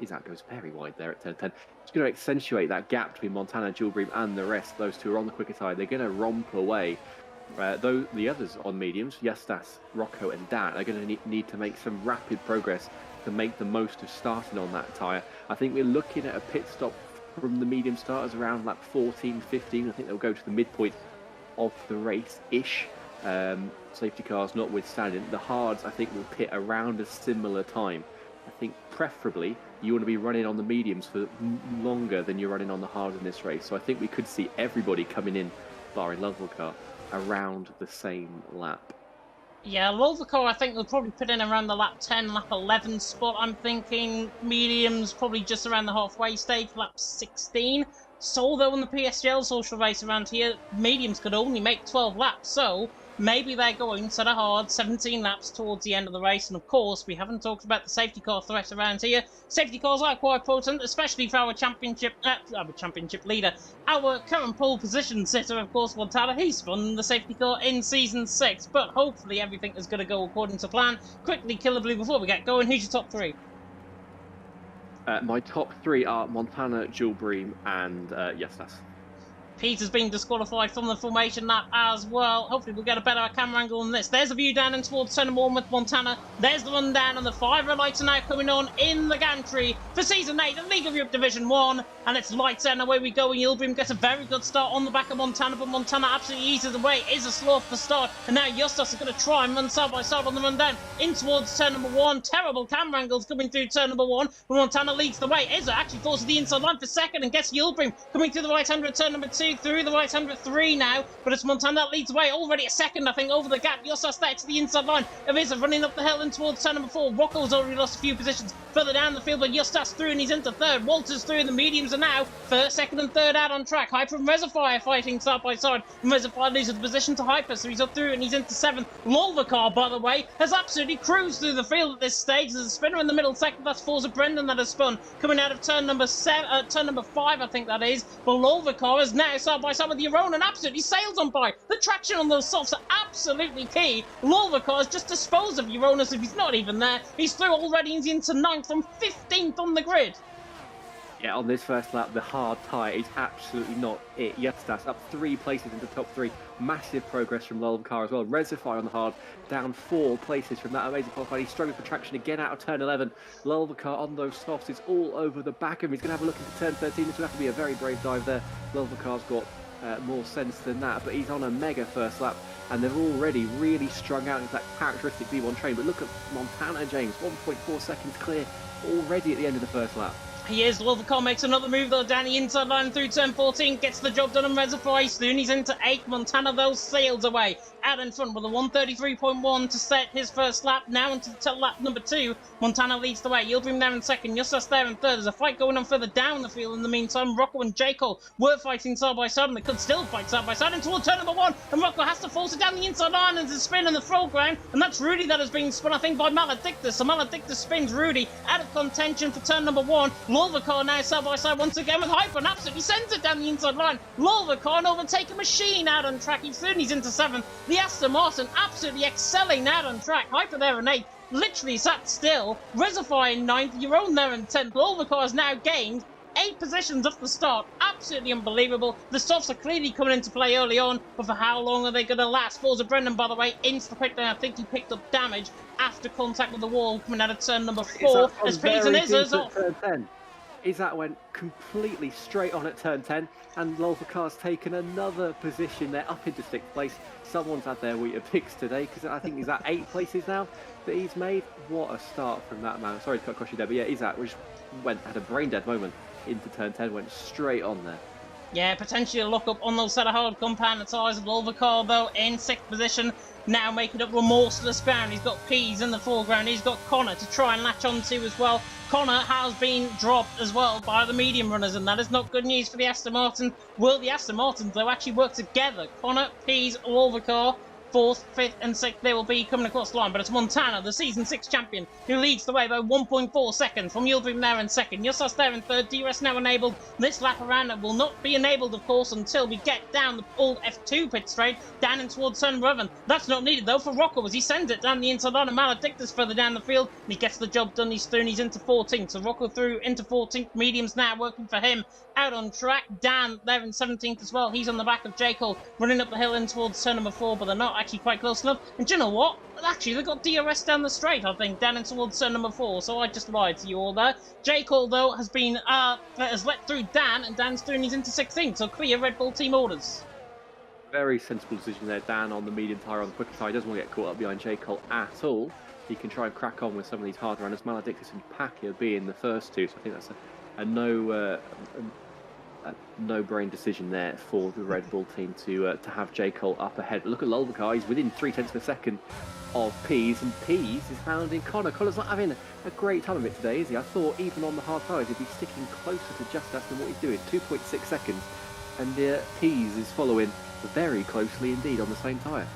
Isaac goes very wide there at 10-10. It's going to accentuate that gap between Montana, Yilbrim, and the rest. Those two are on the quicker side. They're going to romp away. Though the others on mediums, Justas, Rocco and Dan, are going to need to make some rapid progress to make the most of starting on that tyre. I think we're looking at a pit stop from the medium starters around lap 14, 15. I think they'll go to the midpoint of the race-ish. Safety cars notwithstanding. The hards, I think, will pit around a similar time. I think preferably you want to be running on the mediums for longer than you're running on the hards in this race. So I think we could see everybody coming in, barring Lolvacar, around the same lap. Yeah, Lolvacar, I think they'll probably put in around the lap 10, lap 11 spot. I'm thinking mediums probably just around the halfway stage, lap 16. So, though, in the PSGL social race around here, mediums could only make 12 laps. So, maybe they're going to the hard 17 laps towards the end of the race. And, of course, we haven't talked about the safety car threat around here. Safety cars are quite potent, especially for our championship leader. Our current pole position sitter, of course, Montana. He's spun the safety car in Season 6. But hopefully everything is going to go according to plan. Quickly, Killer Blue, before we get going, who's your top three? My top three are Montana, Yilbrim, and Justas. Peter's been disqualified from the formation lap as well. Hopefully we'll get a better camera angle than this. There's a view down in towards turn 1 with Montana. There's the run down, and the 5 red lights are now coming on in the gantry for Season 8 of League of Europe Division 1. And it's lights out and away we go. And Yilbrim gets a very good start on the back of Montana, but Montana absolutely eases away. It is a slow off the start. And now Justas is going to try and run side by side on the run down in towards turn 1. Terrible camera angles coming through turn 1. But Montana leads the way. Izza actually forces the inside line for second and gets Yilbrim coming through the right hand at turn 2, through the right hand 3 now, but it's Montana that leads away. Already a second, I think, over the gap. Justas there to the inside line. Avisa running up the hill and towards turn 4. Rocco's already lost a few positions further down the field, but Justas through and he's into third. Walters through, and the mediums are now first, second and third out on track. Hyper and Reservoir fighting side by side. And Reservoir loses the position to Hyper, so he's up through and he's into 7th. Lolvacar, by the way, has absolutely cruised through the field at this stage. There's a spinner in the middle second. That's Forza Brendan that has spun, coming out of turn 5, I think that is. But Lolvacar is now side by side with Euron and absolutely sails on by. The traction on those softs are absolutely key. Lolvacar has just disposed of Euronus if he's not even there. He's through already. He's into 9th from 15th on the grid. Yeah, on this first lap, the hard tyre is absolutely not it. Justas up 3 places into top 3. Massive progress from Lolvacar as well. Reservoir on the hard, down 4 places from that amazing qualifying. He's struggling for traction again out of turn 11. Lolvacar on those softs is all over the back of him. He's going to have a look into turn 13. This will have to be a very brave dive there. Lolvacar's got more sense than that, but he's on a mega first lap, and they've already really strung out into that characteristic V1 train. But look at Montana, James, 1.4 seconds clear already at the end of the first lap. He is. Lolvacar makes another move though down the inside line through turn 14, gets the job done on Reservoir. Soon he's into 8th. Montana though sails away out in front with a 1:33.1 to set his first lap. Now into lap number 2. Montana leads the way. Yilbrim there in second. Justas there in third. There's a fight going on further down the field in the meantime. Rocco and Jaco were fighting side by side, and they could still fight side by side into turn 1. And Rocco has to force it down the inside line and to spin in the throw ground. And that's Rudy that has been spun, I think, by Maledictus. So Maledictus spins Rudy out of contention for turn 1. Lolvacar now side by side once again with Hyper and absolutely sends it down the inside line. Lolvacar overtake a machine out on track. He's third and he's into 7th. The Aston Martin absolutely excelling out on track. Hyper there in 8th. Literally sat still. Reservoir in 9th. Your own there in 10th. Lolvacar has now gained 8 positions off the start. Absolutely unbelievable. The softs are clearly coming into play early on, but for how long are they going to last? Forza Brendan, by the way, insta-quickly. I think he picked up damage after contact with the wall coming out of turn number 4 as Peas and Izzers off. Turn 10. Izat went completely straight on at turn 10, and Lolvacar's taken another position. They're up into 6th place. Someone's had their wheat of picks today, because I think he's at 8 places now that he's made. What a start from that man. Sorry to cut across you there, but yeah, Izat had a brain dead moment into turn 10, went straight on there. Yeah, potentially a lock up on those set of hard compound tires of Lolvacar, though, in 6th position. Now making up remorseless ground. He's got Peas in the foreground. He's got Connor to try and latch onto as well. Connor has been dropped as well by the medium runners, and that is not good news for the Aston Martin. Will the Aston Martins, though, actually work together? Connor, Peas, Lolvacar, 4th, 5th and 6th, they will be coming across the line. But it's Montana, the Season 6 champion, who leads the way by 1.4 seconds from Yildirim there in 2nd. Yossas there in 3rd, DRS now enabled. This lap around will not be enabled, of course, until we get down the old F2 pit straight, down in towards turn 11. That's not needed, though, for Rocco, as he sends it down the inside line, and Maledictus further down the field, and he gets the job done. He's through, and he's into 14th. So Rocco through into 14th. Mediums now working for him out on track. Dan there in 17th as well. He's on the back of J. Cole, running up the hill in towards turn number 4, but they're not actually quite close enough. And do you know what? Actually, they've got DRS down the straight, I think, down in towards turn number 4, so I just lied to you all there. J. Cole, though, has let through Dan, and Dan's through and he's into 16th, so clear Red Bull team orders. Very sensible decision there. Dan on the medium tyre on the quicker side doesn't want to get caught up behind J. Cole at all. He can try and crack on with some of these hard runners. Maledictus and Pacquiao being the first two, so I think that's a no-brain decision there for the Red Bull team to have J. Cole up ahead. But look at Lolvacar, he's within 0.3 of a second of Peas, and Peas is hounding Connor. Connor's not having a great time of it today, is he? I thought even on the hard tyres he'd be sticking closer to just less than what he's doing, 2.6 seconds, and Peas is following very closely indeed on the same tyre.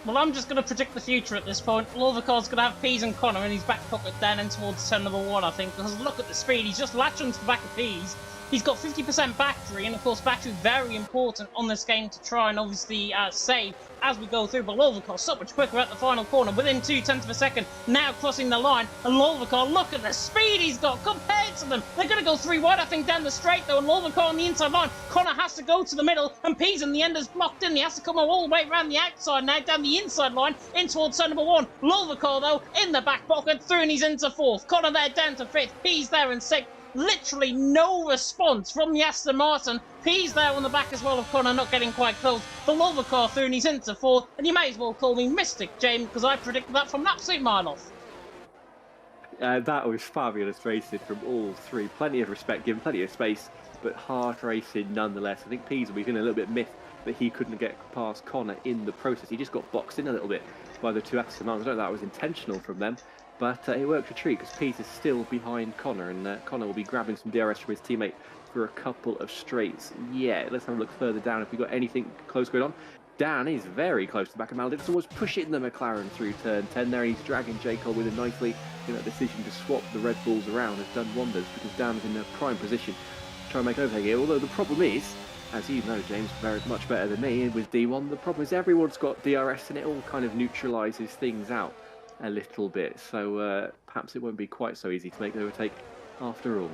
Well, I'm just going to predict the future at this point. Lolvacar's going to have Peas and Connor in his back pocket down in towards turn number 1, I think, because look at the speed. He's just latched onto the back of Peas. He's got 50% battery, and of course battery very important on this game to try and obviously save as we go through. But Lolvacar so much quicker at the final corner, within 0.2 of a second, now crossing the line. And Lolvacar, look at the speed he's got compared to them. They're going to go 3 wide, I think, down the straight though, and Lolvacar on the inside line. Connor has to go to the middle, and Peas in the end is blocked in. He has to come all the way around the outside now, down the inside line, in towards turn number 1. Lolvacar, though, in the back pocket, through, and he's into 4th. Connor there down to 5th. Peas there in 6th. Literally no response from the Aston Martin. Peas there on the back as well of Connor, not getting quite close. The Lolvacar through and he's into 4th, and you may as well call me Mystic, James, because I predicted that from an absolute mile off. That was fabulous racing from all three. Plenty of respect given, plenty of space, but hard racing nonetheless. I think Peas will be feeling a little bit miffed that he couldn't get past Connor in the process. He just got boxed in a little bit by the two Aston Martins. I don't know if that was intentional from them, but it worked a treat because Peas is still behind Connor, and Connor will be grabbing some DRS from his teammate for a couple of straights. Yeah, let's have a look further down if we've got anything close going on. Dan is very close to the back of Maledictus, was pushing the McLaren through turn 10 there. He's dragging J. Cole with him nicely. That decision to swap the Red Bulls around has done wonders because Dan's in a prime position to try and make overtake here. Although the problem is, as you know, James, very much better than me with D1, the problem is everyone's got DRS and it all kind of neutralises things out a little bit, so perhaps it won't be quite so easy to make the overtake after all.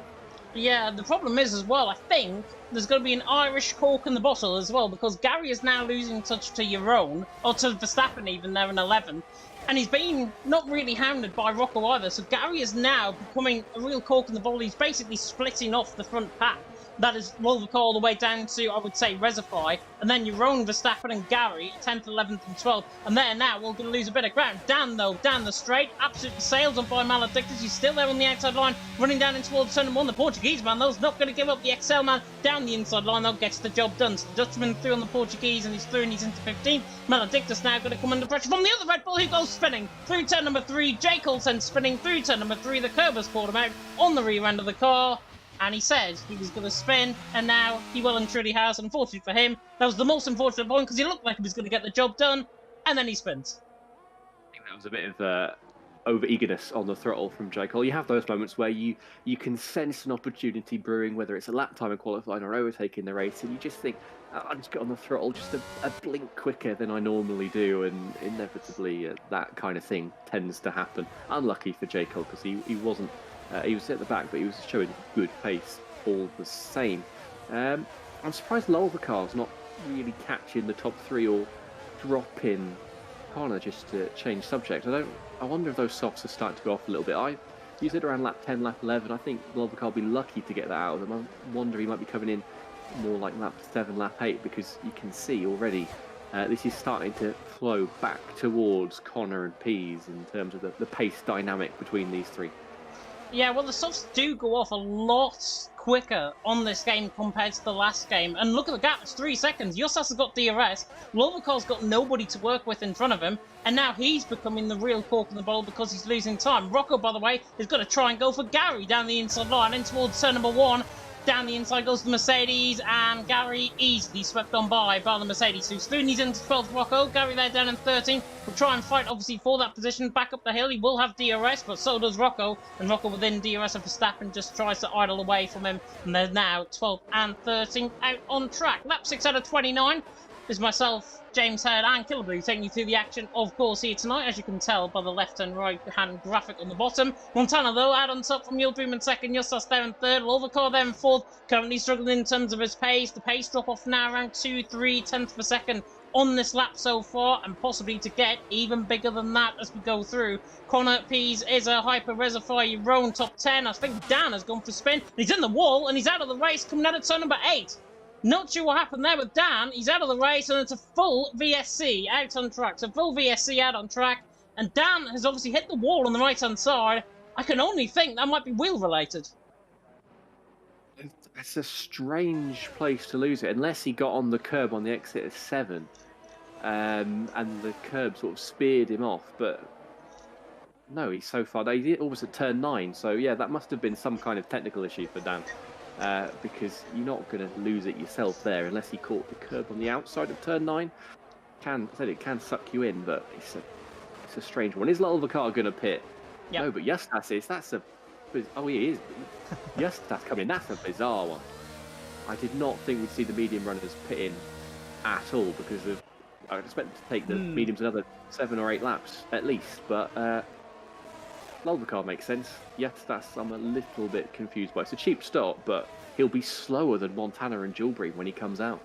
Yeah, the problem is as well, I think there's going to be an Irish cork in the bottle as well, because Gary is now losing touch to Jeroen, or to Verstappen even, there in 11, and he's been not really hounded by Rocco either, so Gary is now becoming a real cork in the bottle. He's basically splitting off the front pack. That is Lolvacar all the way down to, I would say, Reservoir, and then Jeroen, Verstappen and Gary, 10th, 11th and 12th, and there now we're going to lose a bit of ground. Dan, though, down the straight, absolutely sails on by Maledictus. He's still there on the outside line, running down in towards turn 1. The Portuguese man, though, is not going to give up. The XL man down the inside line, though, gets the job done. So the Dutchman through on the Portuguese, and he's through and he's into 15th. Maledictus now going to come under pressure from the other Red Bull, who goes spinning through turn number 3. J. Cole sends spinning through turn number 3. The Kerbers caught him out on the rear end of the car. And he said he was going to spin, and now he well and truly has. Unfortunately for him, that was the most unfortunate point because he looked like he was going to get the job done, and then he spins. I think that was a bit of over-eagerness on the throttle from J. Cole. You have those moments where you can sense an opportunity brewing, whether it's a lap time in qualifying or overtaking the race, and you just think, I'll just get on the throttle just a blink quicker than I normally do, and inevitably that kind of thing tends to happen. Unlucky for J. Cole because he wasn't. He was at the back, but he was showing good pace all the same. I'm surprised Lolvacar's not really catching the top 3 or dropping Connor just to change subject. I wonder if those softs are starting to go off a little bit. I used it around lap 10, lap 11. I think Lolvacar will be lucky to get that out of them. I wonder he might be coming in more like lap 7, lap 8, because you can see already this is starting to flow back towards Connor and Pease in terms of the pace dynamic between these 3. Yeah, well, the softs do go off a lot quicker on this game compared to the last game. And look at the gap, it's 3 seconds. Justas has got DRS, Lolvacar's got nobody to work with in front of him, and now he's becoming the real cork in the bottle because he's losing time. Rocco, by the way, is going to try and go for Gary down the inside line in towards turn number 1. Down the inside goes the Mercedes, and Gary easily swept on by the Mercedes. So Spooney's into 12th, Rocco. Gary there down in 13th. Will try and fight, obviously, for that position. Back up the hill, he will have DRS, but so does Rocco. And Rocco within DRS of Verstappen just tries to idle away from him. And they're now 12th and 13th out on track. Lap 6 out of 29. This is myself, James Head, and Killablu taking you through the action, of course, here tonight, as you can tell by the left and right hand graphic on the bottom. Montana, though, out on top from Yildirim in second, Justas there in third, Lolvacar there in fourth, currently struggling in terms of his pace. The pace drop off now around 2-3 tenths per second on this lap so far, and possibly to get even bigger than that as we go through. Connor, Pease, is a Hyper Reservoir, Roan top 10. I think Dan has gone for spin. He's in the wall, and he's out of the race, coming out of turn number 8. Not sure what happened there with Dan. He's out of the race, and it's a full VSC out on track. So full VSC out on track, and Dan has obviously hit the wall on the right-hand side. I can only think that might be wheel-related. It's a strange place to lose it, unless he got on the curb on the exit of 7, and the curb sort of speared him off. But no, he's so far. He's almost at turn 9, so yeah, that must have been some kind of technical issue for Dan. Because you're not going to lose it yourself there unless he caught the curb on the outside of turn 9. It can suck you in, but it's a strange one. Is Lolvacar going to pit? Yep. No, but Justas is. Oh, he is. Justas coming in. That's a bizarre one. I did not think we'd see the medium runners pit in at all, because I would expect them to take the mediums another 7 or 8 laps at least, but Lolvacar makes sense. Justas, I'm a little bit confused by. It's a cheap stop, but he'll be slower than Montana and Yildirim when he comes out.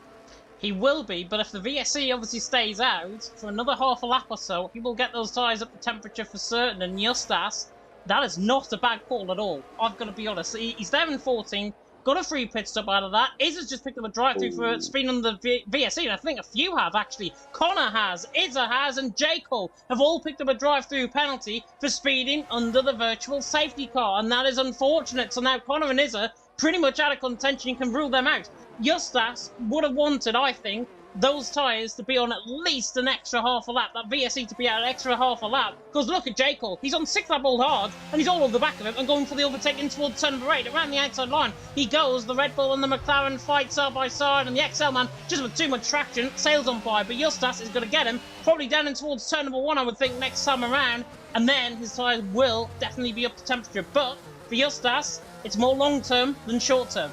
He will be, but if the VSC obviously stays out for another half a lap or so, he will get those tyres up to temperature for certain. And Justas, that is not a bad call at all. I've got to be honest. He's there in 14. Got a free pit stop out of that. Izza's just picked up a drive-through for speed on the VSC, and I think a few have, actually. Connor has, Izza has, and J. Cole have all picked up a drive-through penalty for speeding under the virtual safety car, and that is unfortunate. So now Connor and Izza pretty much out of contention. You can rule them out. Justas would have wanted, I think, those tyres to be on at least an extra half a lap, that VSC to be out an extra half a lap. Because look at J. Cole, he's on 6th lap all hard, and he's all over the back of him and going for the overtake in towards turn number 8, around the outside line. He goes, the Red Bull and the McLaren fight side by side, and the XL man, just with too much traction, sails on by, but Justas is going to get him, probably down in towards turn number 1, I would think, next time around, and then his tyres will definitely be up to temperature. But for Justas, it's more long-term than short-term.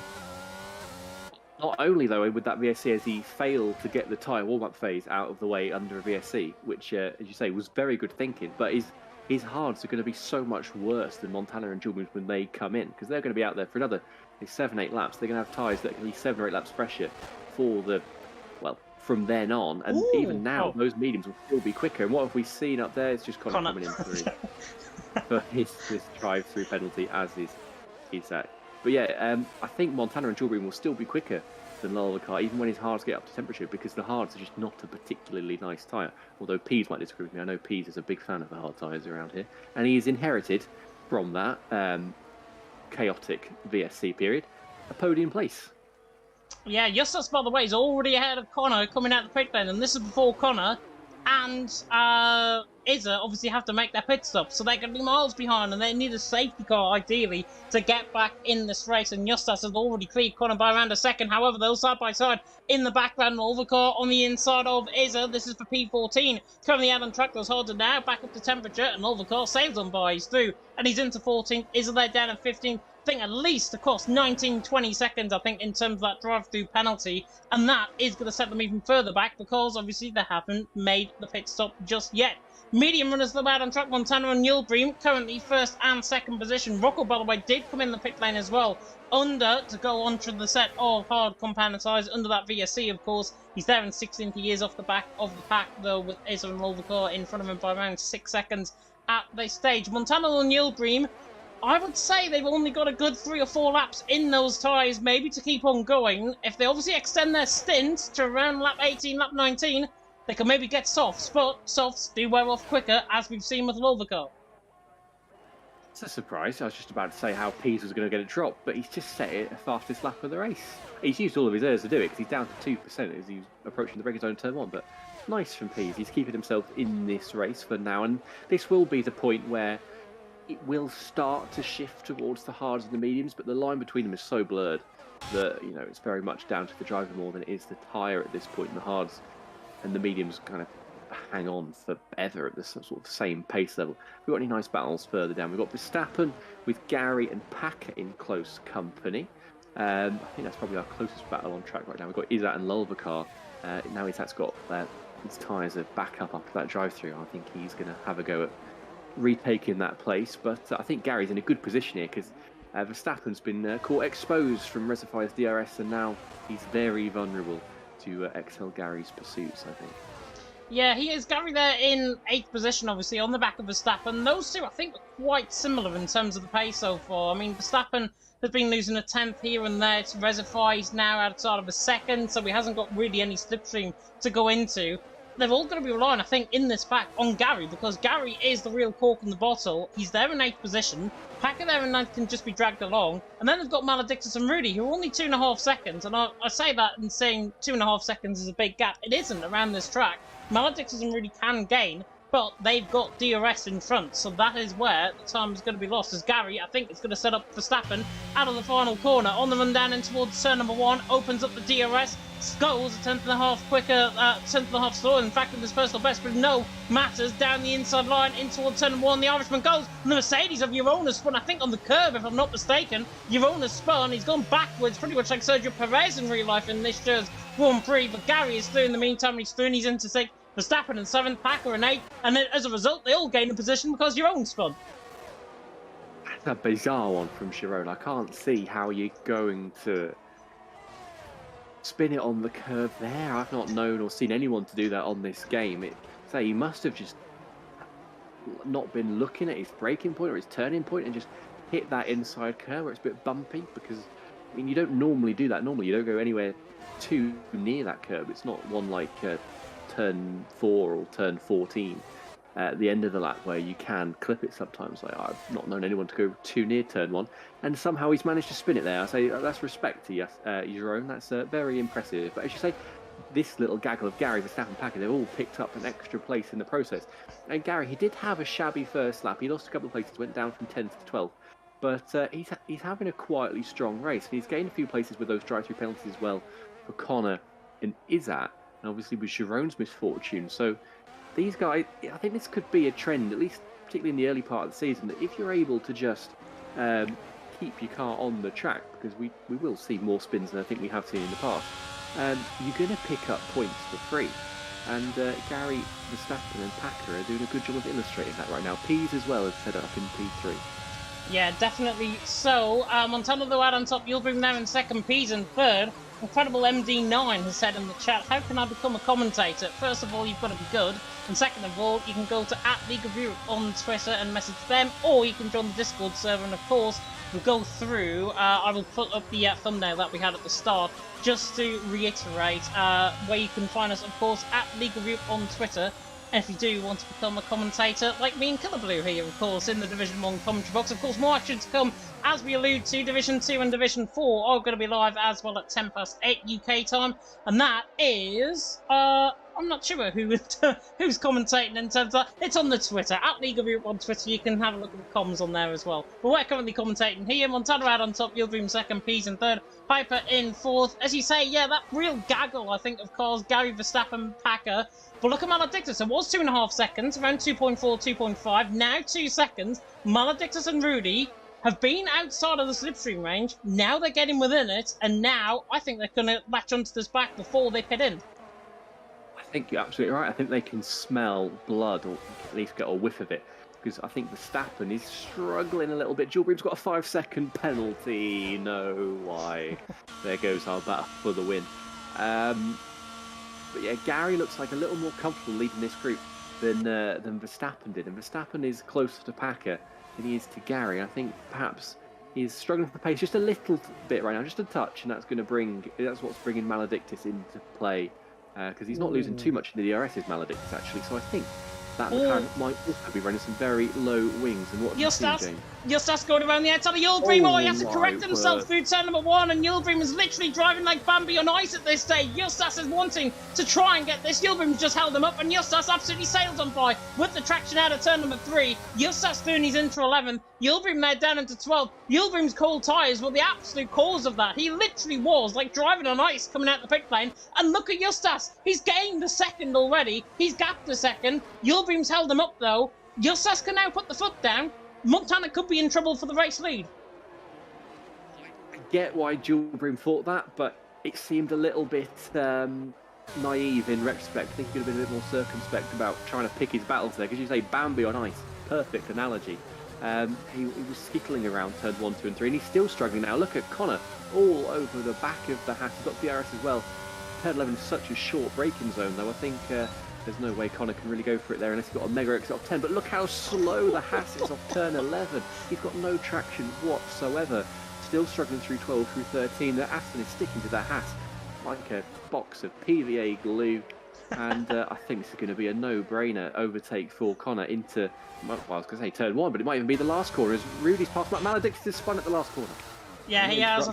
Not only, though, with that VSC, as he failed to get the tyre warm-up phase out of the way under a VSC, which, as you say, was very good thinking, but his hards are going to be so much worse than Montana and Yildirim when they come in, because they're going to be out there for another 7-8 laps. They're going to have tyres that can be 7 or 8 laps fresher from then on, and even now, those mediums will still be quicker. And what have we seen up there? It's just Connor coming in for his drive-through penalty, as is Isaac. But yeah, I think Montana and Yildirim will still be quicker than Lolvacar, even when his hards get up to temperature, because the hards are just not a particularly nice tyre. Although Pease might disagree with me. I know Pease is a big fan of the hard tyres around here. And he has inherited from that chaotic VSC period a podium place. Yeah, Justas, by the way, is already ahead of Connor coming out the pit lane, and this is before Connor and Izza obviously have to make their pit stop, so they're going to be miles behind, and they need a safety car, ideally, to get back in this race, and Justas has already cleared Connor by around a second. However, they'll side by side in the background, Lolvacar on the inside of Izza. This is for P14, currently out on track. Those hards are now back up to temperature, and Lolvacar sails on by, he's through, and he's into 14th. Izza there down at 15th. think at least, of course, 19, 20 seconds, I think, in terms of that drive-through penalty. And that is going to set them even further back because, obviously, they haven't made the pit stop just yet. Medium runners the bad on track. Montana and Yilbream currently first and second position. Rocco, by the way, did come in the pit lane as well. Under to go on to the set of hard compound tyres under that VSC, of course. He's there in 16th years off the back of the pack, though, with Izzo and Rolvercar in front of him by around 6 seconds at this stage. Montana and Yilbream, I would say they've only got a good 3 or 4 laps in those tyres, maybe to keep on going. If they obviously extend their stint to around lap 18, lap 19, they can maybe get softs, but softs do wear off quicker, as we've seen with Rolvercar. It's a surprise. I was just about to say how Pease was going to get a drop, but he's just set it the fastest lap of the race. He's used all of his airs to do it because he's down to 2% as he's approaching the break zone turn 1, but nice from Pease. He's keeping himself in this race for now, and this will be the point where it will start to shift towards the hards and the mediums, but the line between them is so blurred that, you know, it's very much down to the driver more than it is the tyre at this point. In the hards and the mediums kind of hang on forever at this sort of same pace level. We've got any nice battles further down. We've got Verstappen with Gary and Packer in close company. I think that's probably our closest battle on track right now. We've got Izzat and Lulvacar. Now Izzat's got his tyres are back up after that drive-through. I think he's going to have a go at retaking that place. But I think Gary's in a good position here because Verstappen's been caught exposed from Reservoir's DRS, and now he's very vulnerable to excel Gary's pursuits, I think. Yeah, he is. Gary there in 8th position, obviously, on the back of Verstappen. Those two, I think, are quite similar in terms of the pace so far. I mean, Verstappen has been losing a 10th here and there to Reservoir. He's now outside of a 2nd, so he hasn't got really any slipstream to go into. They're all going to be relying, I think, in this pack on Gary, because Gary is the real cork in the bottle. He's there in 8th position. Packer there in 9th can just be dragged along. And then they've got Maledictus and Rudy, who are only 2.5 seconds. And I say that and saying 2.5 seconds is a big gap. It isn't around this track. Maledictus and Rudy can gain, but they've got DRS in front, so that is where the time is going to be lost. As Gary, I think, is going to set up Verstappen out of the final corner. On the run down in towards turn number 1, opens up the DRS, goes a 10.5 quicker, 10.5 slower, in fact, in his personal best, but no matters, down the inside line, in towards turn number 1, the Irishman goes, and the Mercedes of Girona spun, I think, on the curb, if I'm not mistaken. Girona spun, he's gone backwards, pretty much like Sergio Perez in real life in this year's Grand Prix, but Gary is through in the meantime, he's through, and he's into 6th. Verstappen in 7th, Packer in 8th, and then as a result, they all gain a position because your own spun. That's a bizarre one from Girona. I can't see how you're going to spin it on the curve there. I've not known or seen anyone to do that on this game. He must have just not been looking at his braking point or his turning point and just hit that inside curve where it's a bit bumpy, because, I mean, you don't normally do that. Normally, you don't go anywhere too near that curve. It's not one like turn 4 or turn 14 at the end of the lap where you can clip it sometimes. Like, I've not known anyone to go too near turn 1, and somehow he's managed to spin it there. I say that's respect to Jerome. That's very impressive. But as you say, this little gaggle of Gary, Verstappen, Packer, they've all picked up an extra place in the process. And Gary, he did have a shabby first lap. He lost a couple of places, went down from 10th to 12th. But he's having a quietly strong race, and he's gained a few places with those drive-through penalties as well for Connor and Izzat. And obviously with Girone's misfortune. So these guys, I think this could be a trend, at least particularly in the early part of the season, that if you're able to just keep your car on the track, because we will see more spins than I think we have seen in the past, you're going to pick up points for free. And Gary, Verstappen and Packer are doing a good job of illustrating that right now. Pease as well is set up in P3. Yeah, definitely so. Montana though out on top, Yilbream there in 2nd, Pease in 3rd. Incredible MD9 has said in the chat, how can I become a commentator? First of all, you've got to be good. And second of all, you can go to @League of Europe on Twitter and message them, or you can join the Discord server. And of course, we'll go through, I will put up the thumbnail that we had at the start, just to reiterate where you can find us, of course, @League of Europe on Twitter. And if you do want to become a commentator, like me and Killer Blue here, of course, in the Division 1 commentary box, of course, more action to come. As we allude to, Division 2 and Division 4 are going to be live as well at 8:10 UK time. And that is, I'm not sure who's commentating in terms of that. It's on the Twitter, @League of Europe on Twitter. You can have a look at the comms on there as well. But we're currently commentating here. Montana out on top, Yilbream 2nd, Pease in 3rd, Piper in 4th. As you say, yeah, that real gaggle, I think, of cars, Gary, Verstappen, Packer. But look at Maledictus. It was 2.5 seconds, around 2.4, 2.5. Now 2 seconds. Maledictus and Rudy have been outside of the slipstream range. Now they're getting within it, and now I think they're going to latch onto this back before they pit in. I think you're absolutely right. I think they can smell blood, or at least get a whiff of it, because I think Verstappen is struggling a little bit. Gilbream's got a 5-second penalty. No, why? There goes our battle for the win. But yeah, Gary looks like a little more comfortable leading this group than Verstappen did. And Verstappen is closer to Packer than he is to Gary. I think perhaps he's struggling for the pace just a little bit right now, just a touch, and that's what's bringing Maledictus into play, because he's not losing too much in the DRS, is Maledictus, actually. So I think that McLaren might also be running some very low wings. And what do you think, James? Justas going around the outside of Yildirim. Oh, he has to correct himself through turn number 1, and Yildirim is literally driving like Bambi on ice at this stage. Justas is wanting to try and get this. Yildirim's just held him up, and Justas absolutely sails on by with the traction out of turn number 3. Justas through, and he's into 11th. Yildirim now down into 12th. Yildirim's cold tyres were the absolute cause of that. He literally was like driving on ice coming out the pit lane. And look at Justas. He's gained a second already. He's gapped a second. Yildirim's held him up though. Justas can now put the foot down. Montana could be in trouble for the race lead. I get why Gilbream thought that, but it seemed a little bit naive in retrospect. I think he could have been a bit more circumspect about trying to pick his battles there, because you say Bambi on ice, perfect analogy. He was skittling around turn 1, 2 and 3, and he's still struggling now. Look at Connor all over the back of the Haas. He's got DRS as well. Turn 11 is such a short braking zone, though. I think there's no way Connor can really go for it there unless he's got a mega exit off 10. But look how slow the Haas is off turn 11. He's got no traction whatsoever. Still struggling through 12, through 13. The Aston is sticking to the Haas like a box of PVA glue. And I think this is going to be a no-brainer overtake for Connor into, well, I was going to say turn 1, but it might even be the last corner as Rudy's passed Matt Maledictus is spun at the last corner. Yeah, he has.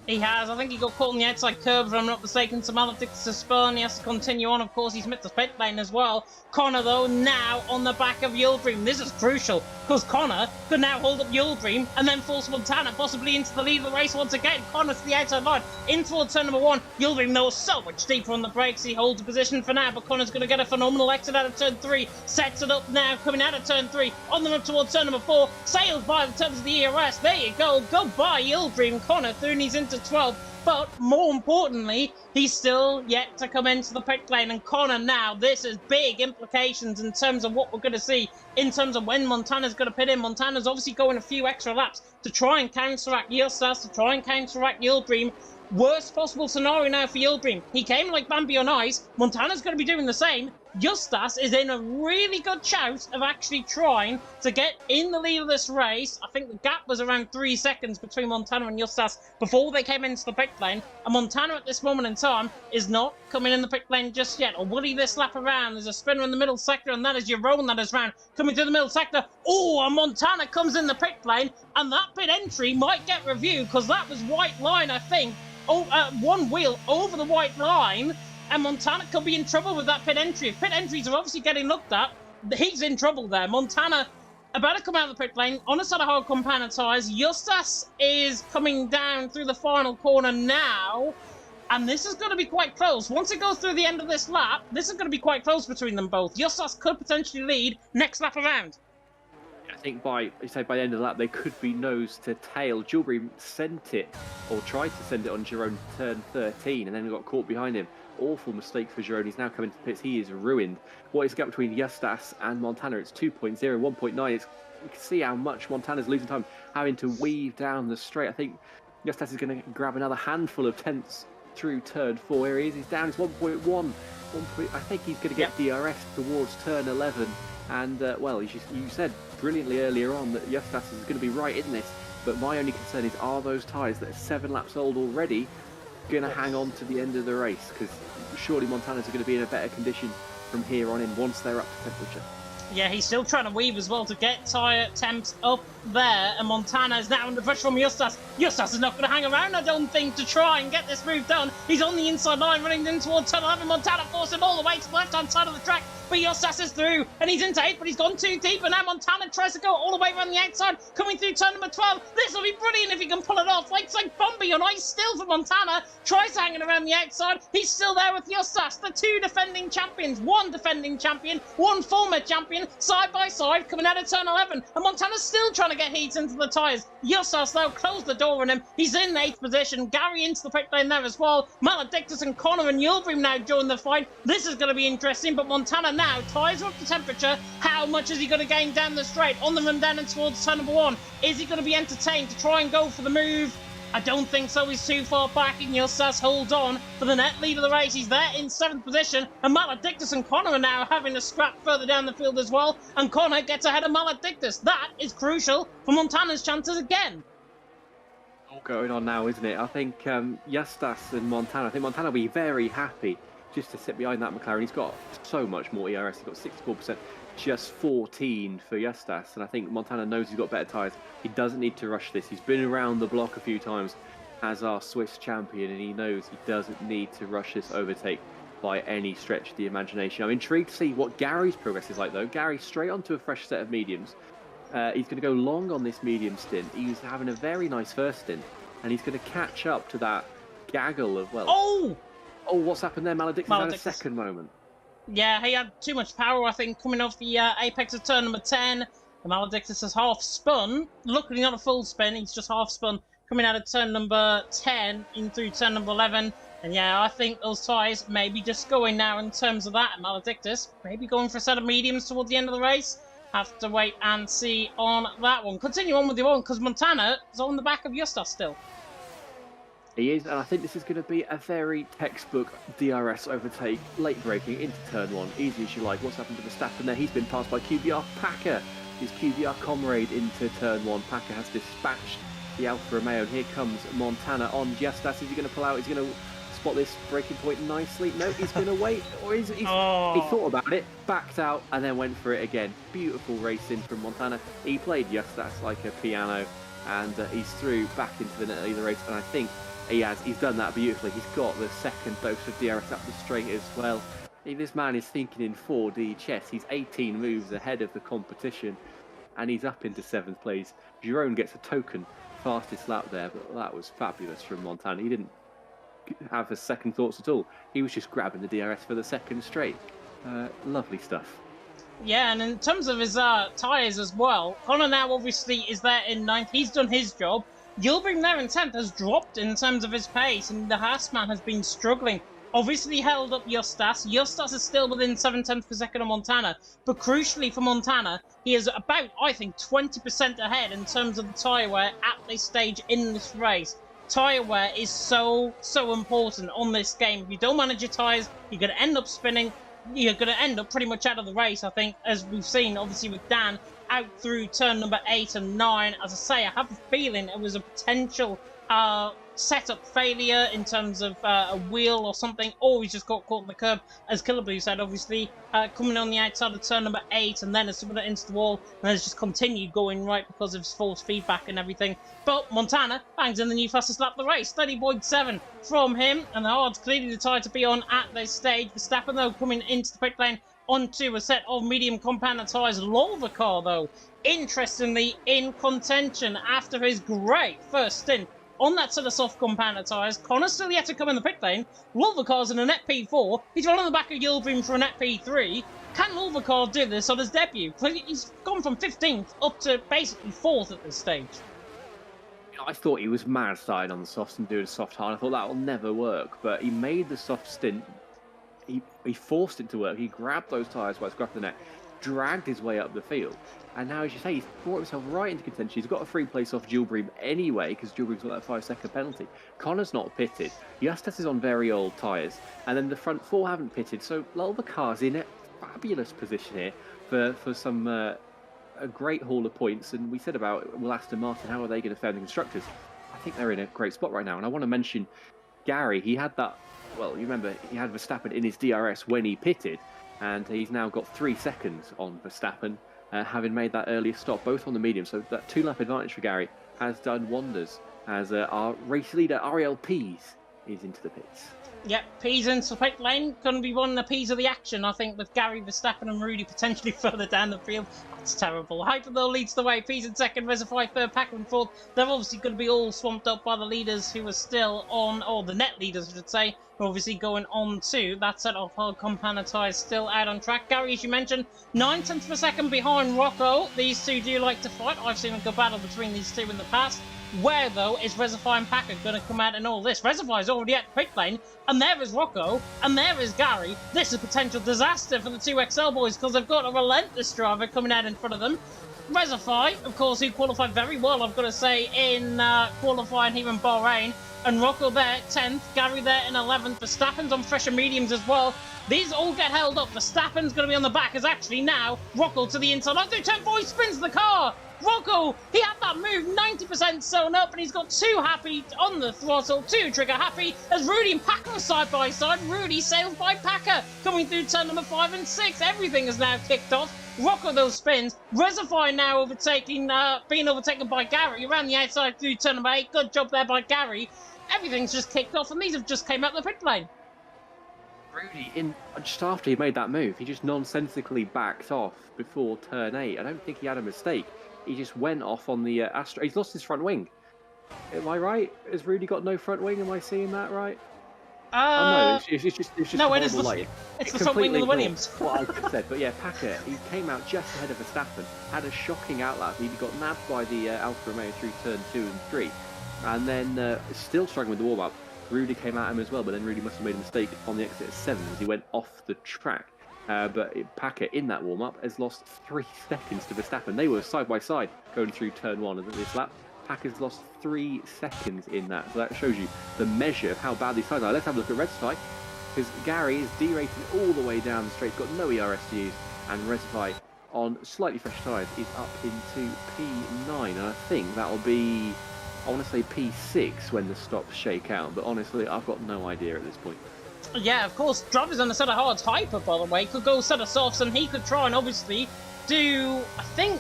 He has. I think he got caught on the outside curb, if I'm not mistaken. So Maledictus is spun. He has to continue on. Of course, he's missed the pit lane as well. Connor, though, now on the back of Yildirim. This is crucial, because Connor could now hold up Yildirim and then force Montana possibly into the lead of the race once again. Connor to the outside line, in towards turn number 1. Yildirim, though, so much deeper on the brakes. He holds the position for now, but Connor's going to get a phenomenal exit out of turn 3. Sets it up now, coming out of turn 3. On the run towards turn number 4. Sails by the terms of the ERS. There you go. Goodbye, Yildirim. Connor through, and he's into 12. But more importantly, he's still yet to come into the pit lane. And Connor now, this has big implications in terms of what we're going to see in terms of when Montana's going to pit in. Montana's obviously going a few extra laps to try and counteract Justas, to try and counteract Yildirim. Worst possible scenario now for Yildirim. He came like Bambi on ice. Montana's going to be doing the same. Justas is in a really good shout of actually trying to get in the lead of this race. I think the gap was around 3 seconds between Montana and Justas before they came into the pit lane. And Montana at this moment in time is not coming in the pit lane just yet. Or will he this lap around? There's a spinner in the middle sector, and that is Jerome that is round. Coming through the middle sector. Oh, and Montana comes in the pit lane, and that pit entry might get reviewed, because that was white line, I think. One wheel over the white line, and Montana could be in trouble with that pit entry. If pit entries are obviously getting looked at, he's in trouble there. Montana about to come out of the pit lane on a set of hard compound tyres. Justas is coming down through the final corner now, and this is going to be quite close. Once it goes through the end of this lap, this is going to be quite close between them both. Justas could potentially lead next lap around. I think by the end of the lap, they could be nose to tail. Gilbream sent it, or tried to send it on Jerome turn 13, and then got caught behind him. Awful mistake for Jerome. He's now coming to the pits. He is ruined. What is the gap between Justas and Montana? It's 2.0, 1.9. You can see how much Montana's losing time, having to weave down the straight. I think Justas is going to grab another handful of tenths through turn 4. Here he is. He's down. It's 1.1. I think he's going to get DRS towards turn 11. And, well, you said brilliantly earlier on that Justas is going to be right in this. But my only concern is, are those tyres that are 7 laps old already going to hang on to the end of the race? Because surely Montana's are going to be in a better condition from here on in once they're up to temperature. Yeah, he's still trying to weave as well to get tyre temps up there, and Montana is now under pressure from Justas. Justas is not going to hang around, I don't think, to try and get this move done. He's on the inside line, running in towards turn 11. Montana forced him all the way to the left-hand side of the track. but Justas is through, and he's into 8th, but he's gone too deep, and now Montana tries to go all the way around the outside, coming through turn number 12. This will be brilliant if he can pull it off. Like Bombi on ice still for Montana, tries to hang it around the outside. He's still there with Justas, the 2 defending champions, 1 defending champion, 1 former champion, side by side, coming out of turn 11, and Montana's still trying to get heat into the tyres. Justas, though, closed the door on him. He's in 8th position. Gary into the pit lane there as well. Maledictus and Connor and Yildirim now join the fight. This is going to be interesting, but Montana now ties up the temperature. How much is he going to gain down the straight? On the run down and towards turn number 1. Is he going to be entertained to try and go for the move? I don't think so. He's too far back, and Justas holds on for the net lead of the race. He's there in 7th position, and Maledictus and Connor are now having a scrap further down the field as well, and Connor gets ahead of Maledictus. That is crucial for Montana's chances again. All going on now, isn't it? I think Justas and Montana, I think Montana will be very happy just to sit behind that McLaren. He's got so much more ERS. He's got 64%. Just 14 for Justas, and I think Montana knows he's got better tyres. He doesn't need to rush this. He's been around the block a few times as our Swiss champion, and he knows he doesn't need to rush this overtake by any stretch of the imagination. I'm intrigued to see what Gary's progress is like, though. Gary straight onto a fresh set of mediums. He's going to go long on this medium stint. He was having a very nice first stint, and he's going to catch up to that gaggle of, well... Oh, what's happened there? Maledictus had a second moment. Yeah, he had too much power, I think, coming off the apex of turn number 10. The Maledictus has half spun. Luckily not a full spin, he's just half spun, coming out of turn number 10 in through turn number 11. And yeah, I think those tyres may be just going now in terms of that. Maledictus maybe going for a set of mediums towards the end of the race. Have to wait and see on that one. Continue on with the one, because Montana is on the back of Justas still. He is, and I think this is going to be a very textbook DRS overtake, late braking into turn 1, easy as you like. What's happened to Verstappen there? He's been passed by QBR Packer, his QBR comrade into turn 1. Packer has dispatched the Alfa Romeo, and here comes Montana on Justas. Is he going to pull out? Is he going to spot this braking point nicely? No, he's going to wait, or he thought about it, backed out, and then went for it again. Beautiful racing from Montana. He played Justas like a piano, and he's through back into the net lead of the race, and I think he's done that beautifully. He's got the second dose of DRS up the straight as well. This man is thinking in 4D chess. He's 18 moves ahead of the competition, and he's up into 7th place. Jerome gets a token fastest lap there, but that was fabulous from Montana. He didn't have a second thoughts at all. He was just grabbing the DRS for the second straight. Lovely stuff. Yeah, and in terms of his tyres as well, Connor now obviously is there in 9th. He's done his job. Yildirim there in 10th has dropped in terms of his pace, and the Haasman has been struggling. Obviously held up Justas. Justas is still within 7/10 per second of Montana, but crucially for Montana, he is about, I think, 20% ahead in terms of the tyre wear at this stage in this race. Tyre wear is so important on this game. If you don't manage your tyres, you're going to end up spinning. You're going to end up pretty much out of the race, I think, as we've seen, obviously, with Dan out through turn number 8 and 9. As I say, I have a feeling it was a potential setup failure in terms of a wheel or something, or he's just got caught in the curb, as Killablu said, obviously, coming on the outside of turn number 8 and then has submitted it into the wall, and has just continued going right because of his force feedback and everything. But Montana bangs in the new fastest lap of the race, 30.7 from him, and the hard's clearly the tyre to be on at this stage. Verstappen, though, coming into the pit lane onto a set of medium compounder tyres. Lolvacar, though, interestingly in contention after his great first stint on that set of soft compounder tyres. Connor's still yet to come in the pit lane. Lolvacar's in a net P4. He's running on the back of Yildirim for a net P3. Can Lolvacar do this on his debut? He's gone from 15th up to basically 4th at this stage. I thought he was mad starting on the softs and doing a soft hard. I thought that will never work, but he made the soft stint. He forced it to work. He grabbed those tyres while scruffing the net, dragged his way up the field, and now, as you say, he's brought himself right into contention. He's got a free place off Yildirim anyway, because Yildirim's got that 5-second penalty. Connor's not pitted. Justas is on very old tyres, and then the front four haven't pitted, so Lolvacar's in a fabulous position here for some a great haul of points. And we said about, well, Aston Martin, how are they going to fare the constructors? I think they're in a great spot right now, and I want to mention Gary. He had that, well, you remember, he had Verstappen in his DRS when he pitted, and he's now got 3 seconds on Verstappen, having made that earlier stop, both on the medium. So that 2-lap advantage for Gary has done wonders as our race leader, Ariel Pease, is into the pits. Yep, P's into pit lane. Going to be one of the P's of the action, I think, with Gary Verstappen and Rudy potentially further down the field. That's terrible. Hyper, though, leads the way. P's in second, Reservoir third, Packer in fourth. They're obviously going to be all swamped up by the leaders who are still on, or the net leaders, I should say, who are obviously going on to that set of hard componentized still out on track. Gary, as you mentioned, 9/10 of a second behind Rocco. These two do like to fight. I've seen a good battle between these two in the past. Where, though, is Reservoir and Packer going to come out in all this? Reservoir is already at the pit lane, and there is Rocco, and there is Gary. This is potential disaster for the 2XL boys, because they've got a relentless driver coming out in front of them. Reservoir, of course, who qualified very well, I've got to say, in qualifying here in Bahrain. And Rocco there, 10th. Gary there in 11th. Verstappen's on fresher mediums as well. These all get held up. Verstappen's going to be on the back, as actually now Rocco to the inside. Onto turn 4, he spins the car. Rocco, he had that move 90% sewn up, and he's got 2 happy on the throttle, 2 trigger happy, as Rudy and Packer are side by side. Rudy sailed by Packer, coming through turn number 5 and 6. Everything is now kicked off. Rocco those spins. Reservoir now being overtaken by Gary around the outside through turn number 8. Good job there by Gary. Everything's just kicked off, and these have just came out the pit lane. Rudy, just after he made that move, he just nonsensically backed off before turn 8. I don't think he had a mistake. He just went off on the Astra. He's lost his front wing. Am I right? Has Rudy got no front wing? Am I seeing that right? Oh, no, it's just no, it is it's the front wing of the Williams. What I just said, but yeah, Packer, he came out just ahead of Verstappen, had a shocking outlap. He got nabbed by the Alfa Romeo through turn 2 and 3, and then still struggling with the warm-up. Rudy came at him as well, but then Rudy must have made a mistake on the exit at 7 as he went off the track. But Packer, in that warm-up, has lost 3 seconds to Verstappen. They were side by side going through turn 1 of this lap. Packer's lost 3 seconds in that. So that shows you the measure of how bad these tyres are. Let's have a look at Reservoir, because Gary is derated all the way down the straight, got no ERS to use, and Reservoir on slightly fresh tyres is up into P9. And I think that'll be, I want to say P6 when the stops shake out, but honestly, I've got no idea at this point. Yeah, of course, drivers on a set of hards. Hyper, by the way, could go set of softs, and he could try and obviously do, I think,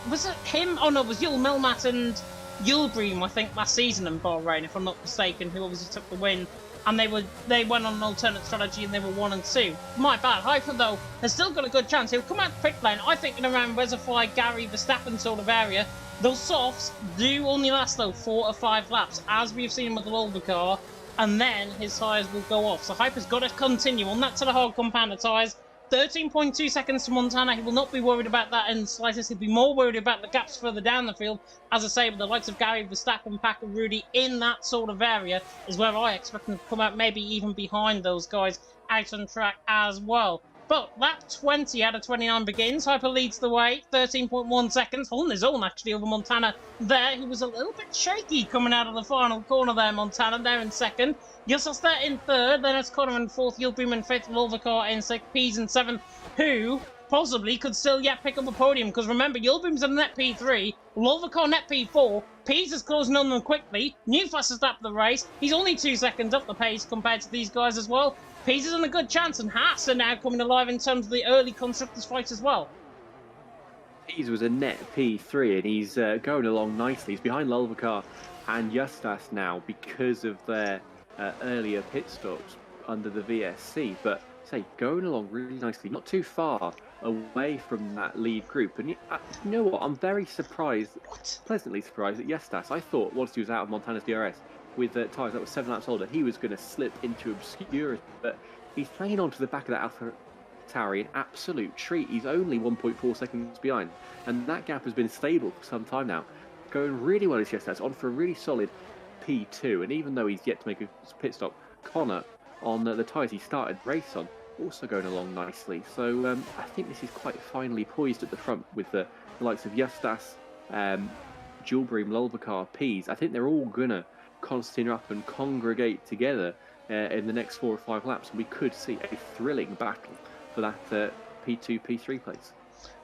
was it him? Oh no, it was Yul Milmat and Yulbream, I think, last season in Bahrain, if I'm not mistaken, who obviously took the win. And they went on an alternate strategy, and they were 1 and 2. My bad. Hyper, though, has still got a good chance. He'll come out the pit lane, I think, in around Reservoir, Gary, Verstappen sort of area. Those softs do only last, though, 4 or 5 laps, as we've seen with the Volvo car, and then his tyres will go off. So Hyper's got to continue on that to the hard compounder tyres. 13.2 seconds to Montana. He will not be worried about that in the slightest. He'll be more worried about the gaps further down the field. As I say, with the likes of Gary, Verstappen, Packer, Rudy in that sort of area is where I expect him to come out, maybe even behind those guys out on track as well. But lap 20 out of 29 begins. Hyper leads the way, 13.1 seconds. Holding his own, actually, over Montana there. He was a little bit shaky coming out of the final corner there, Montana, there in second. Yussos there in third, then it's Connor in fourth, Yilboom in fifth, Volvocar in sixth, Pease in seventh, who possibly could still yet pick up a podium, because remember, Yilboom's in net P3, Volvocar net P4, Pease is closing on them quickly, new fastest lap of the race, he's only 2 seconds up the pace compared to these guys as well. Pease is in a good chance, and Haas are now coming alive in terms of the early constructors fight as well. Pease was a net P3, and he's going along nicely. He's behind Volvocar and Justas now because of their earlier pit stops under the VSC, but say going along really nicely, not too far away from that lead group. And you know what? I'm very surprised, pleasantly surprised at Justas. I thought once he was out of Montana's DRS with tyres that were 7 laps older, he was going to slip into obscurity, but he's hanging on to the back of that Alpha Tauri, an absolute treat. He's only 1.4 seconds behind, and that gap has been stable for some time now. Going really well as Justas, on for a really solid P2, and even though he's yet to make a pit stop, Connor on the tyres he started the race on also going along nicely. So I think this is quite finely poised at the front with the likes of Justas, Julbream, Lulvacar, Pease. I think they're all gonna concentrate up and congregate together in the next 4 or 5 laps, and we could see a thrilling battle for that P2, P3 place.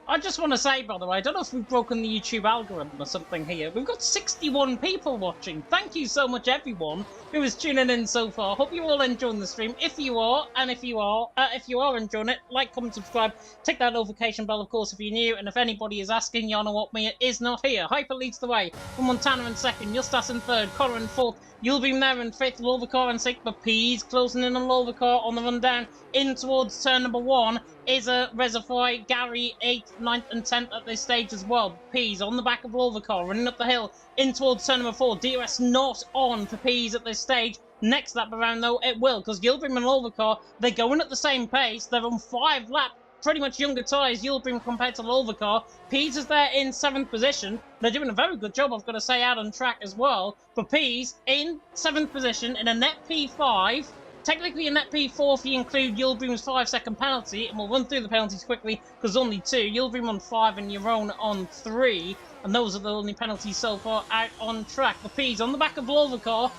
I just want to say, by the way, I don't know if we've broken the YouTube algorithm or something here. We've got 61 people watching. Thank you so much, everyone who is tuning in so far. Hope you're all enjoying the stream. If you are, and if you are enjoying it, like, comment, subscribe, tick that notification bell, of course, if you're new. And if anybody is asking, Yana What is not here. Hyper leads the way from Montana in second, Justas in third, Connor in fourth, Yulbeam there in fifth, Lolvacar in sixth, but P's closing in on Lolvacar on the run down in towards turn number 1. Is a Reservoir, Gary 8th, 9th and 10th at this stage as well. Peas on the back of Lolvacar, running up the hill in towards turn number 4. DRS not on for Peas at this stage. Next lap around though, it will, because Yulbeam and Lolvacar, they're going at the same pace. They're on 5 laps. Pretty much younger tyres, Yulbeam compared to Lolvacar. Peas is there in 7th position. They're doing a very good job, I've got to say, out on track as well. But Peas in 7th position in a net P5. Technically a net P4 if you include Yulbeam's 5-second penalty, and we'll run through the penalties quickly because only 2. Yulbeam on 5 and Yaron on 3, and those are the only penalties so far out on track. The P's on the back of Lolvacar,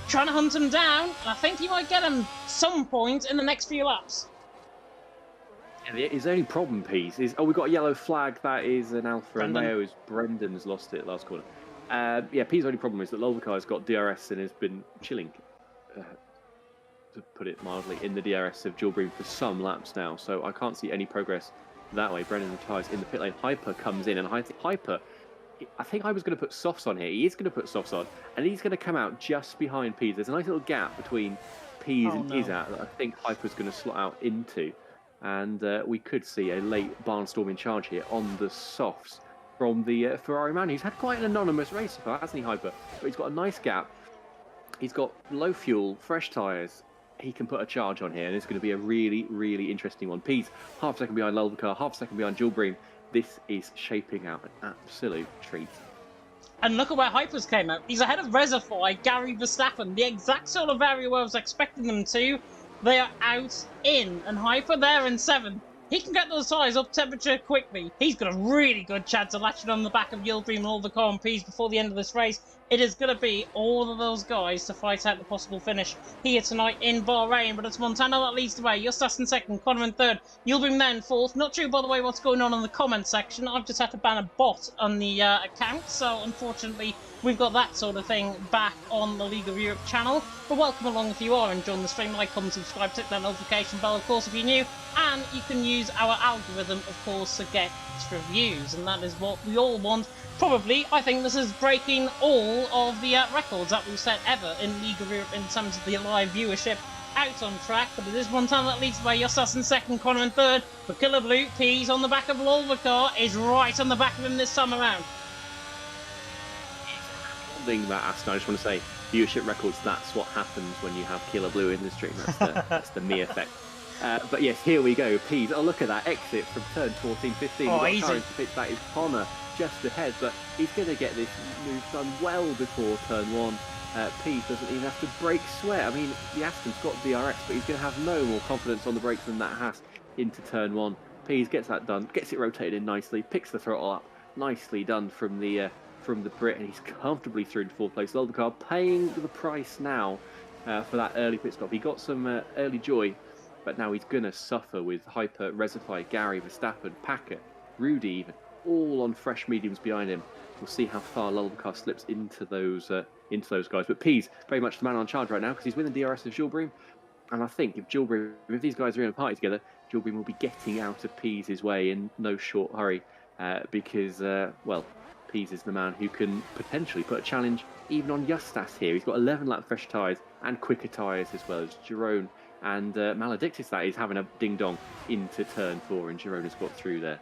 trying to hunt him down, and I think he might get him some point in the next few laps. Yeah, his only problem, Peas, is we've got a yellow flag. That is an Alpha Romeo. As Brendan's lost it last corner. Yeah, Peas' only problem is that Lolvacar's got DRS and has been chilling. To put it mildly, in the DRS of Yulbeam for some laps now, so I can't see any progress that way. Brendan retires in the pit lane. Hyper comes in, and Hyper, I think I was going to put softs on here. He is going to put softs on, and he's going to come out just behind Peas. There's a nice little gap between Peas and Izat that I think Hyper's going to slot out into, and we could see a late barnstorming charge here on the softs from the Ferrari man. He's had quite an anonymous race so far, hasn't he, Hyper? But he's got a nice gap. He's got low fuel, fresh tyres. He can put a charge on here, and it's going to be a really, really interesting one. Peas, half a second behind Lolvacar, half a second behind Yulbeam. This is shaping out an absolute treat. And look at where Hypers came out. He's ahead of Reservoir, Gary Verstappen, the exact sort of area where I was expecting them to. They are out in, and Hyper there in 7th. He can get those tyres up temperature quickly. He's got a really good chance of latching on the back of Yulbeam and Lolvacar and Peas before the end of this race. It is going to be all of those guys to fight out the possible finish here tonight in Bahrain. But it's Montana that leads the way. Justas in 2nd, Connor in 3rd, Yulbeam then 4th. Not sure, by the way, what's going on in the comment section. I've just had to ban a bot on the account, so unfortunately we've got that sort of thing back on the League of Europe channel. But welcome along if you are enjoying the stream. Like, comment, subscribe, tick that notification bell, of course, if you're new. And you can use our algorithm, of course, to get extra views. And that is what we all want. Probably, I think this is breaking all of the records that we've set ever in League of Europe in terms of the live viewership out on track. But it is Montana that leads the way. Justas in 2nd, Connor in 3rd. But Killer Blue, Peas on the back of Lolvacar, is right on the back of him this time around. Thing about Aston, I just want to say, viewership records, that's what happens when you have Killer Blue in the stream. That's the me effect. But yes, here we go. Peas, oh look at that exit from turn 14, 15. Oh, easy. That is Connor just ahead, but he's going to get this move done well before turn 1. Peas doesn't even have to brake sweat. I mean, the Aston's got DRS, but he's going to have no more confidence on the brakes than that has into turn 1. Peas gets that done, gets it rotated in nicely, picks the throttle up. Nicely done from the Brit, and he's comfortably through to 4th place. Lolvacar paying the price now for that early pit stop. He got some early joy, but now he's going to suffer with Hyper, Reservoir, Gary, Verstappen, Packer, Rudy even, all on fresh mediums behind him. We'll see how far Lolvacar slips into those guys. But Peas, very much the man on charge right now because he's winning DRS of Yulbeam. And I think if these guys are in a party together, Yulbeam will be getting out of Peas' way in no short hurry because, Peas is the man who can potentially put a challenge even on Justas here. He's got 11 lap fresh tyres and quicker tyres as well as Jerome. And Maledictus, that is, having a ding-dong into turn 4, and Jerome has got through there.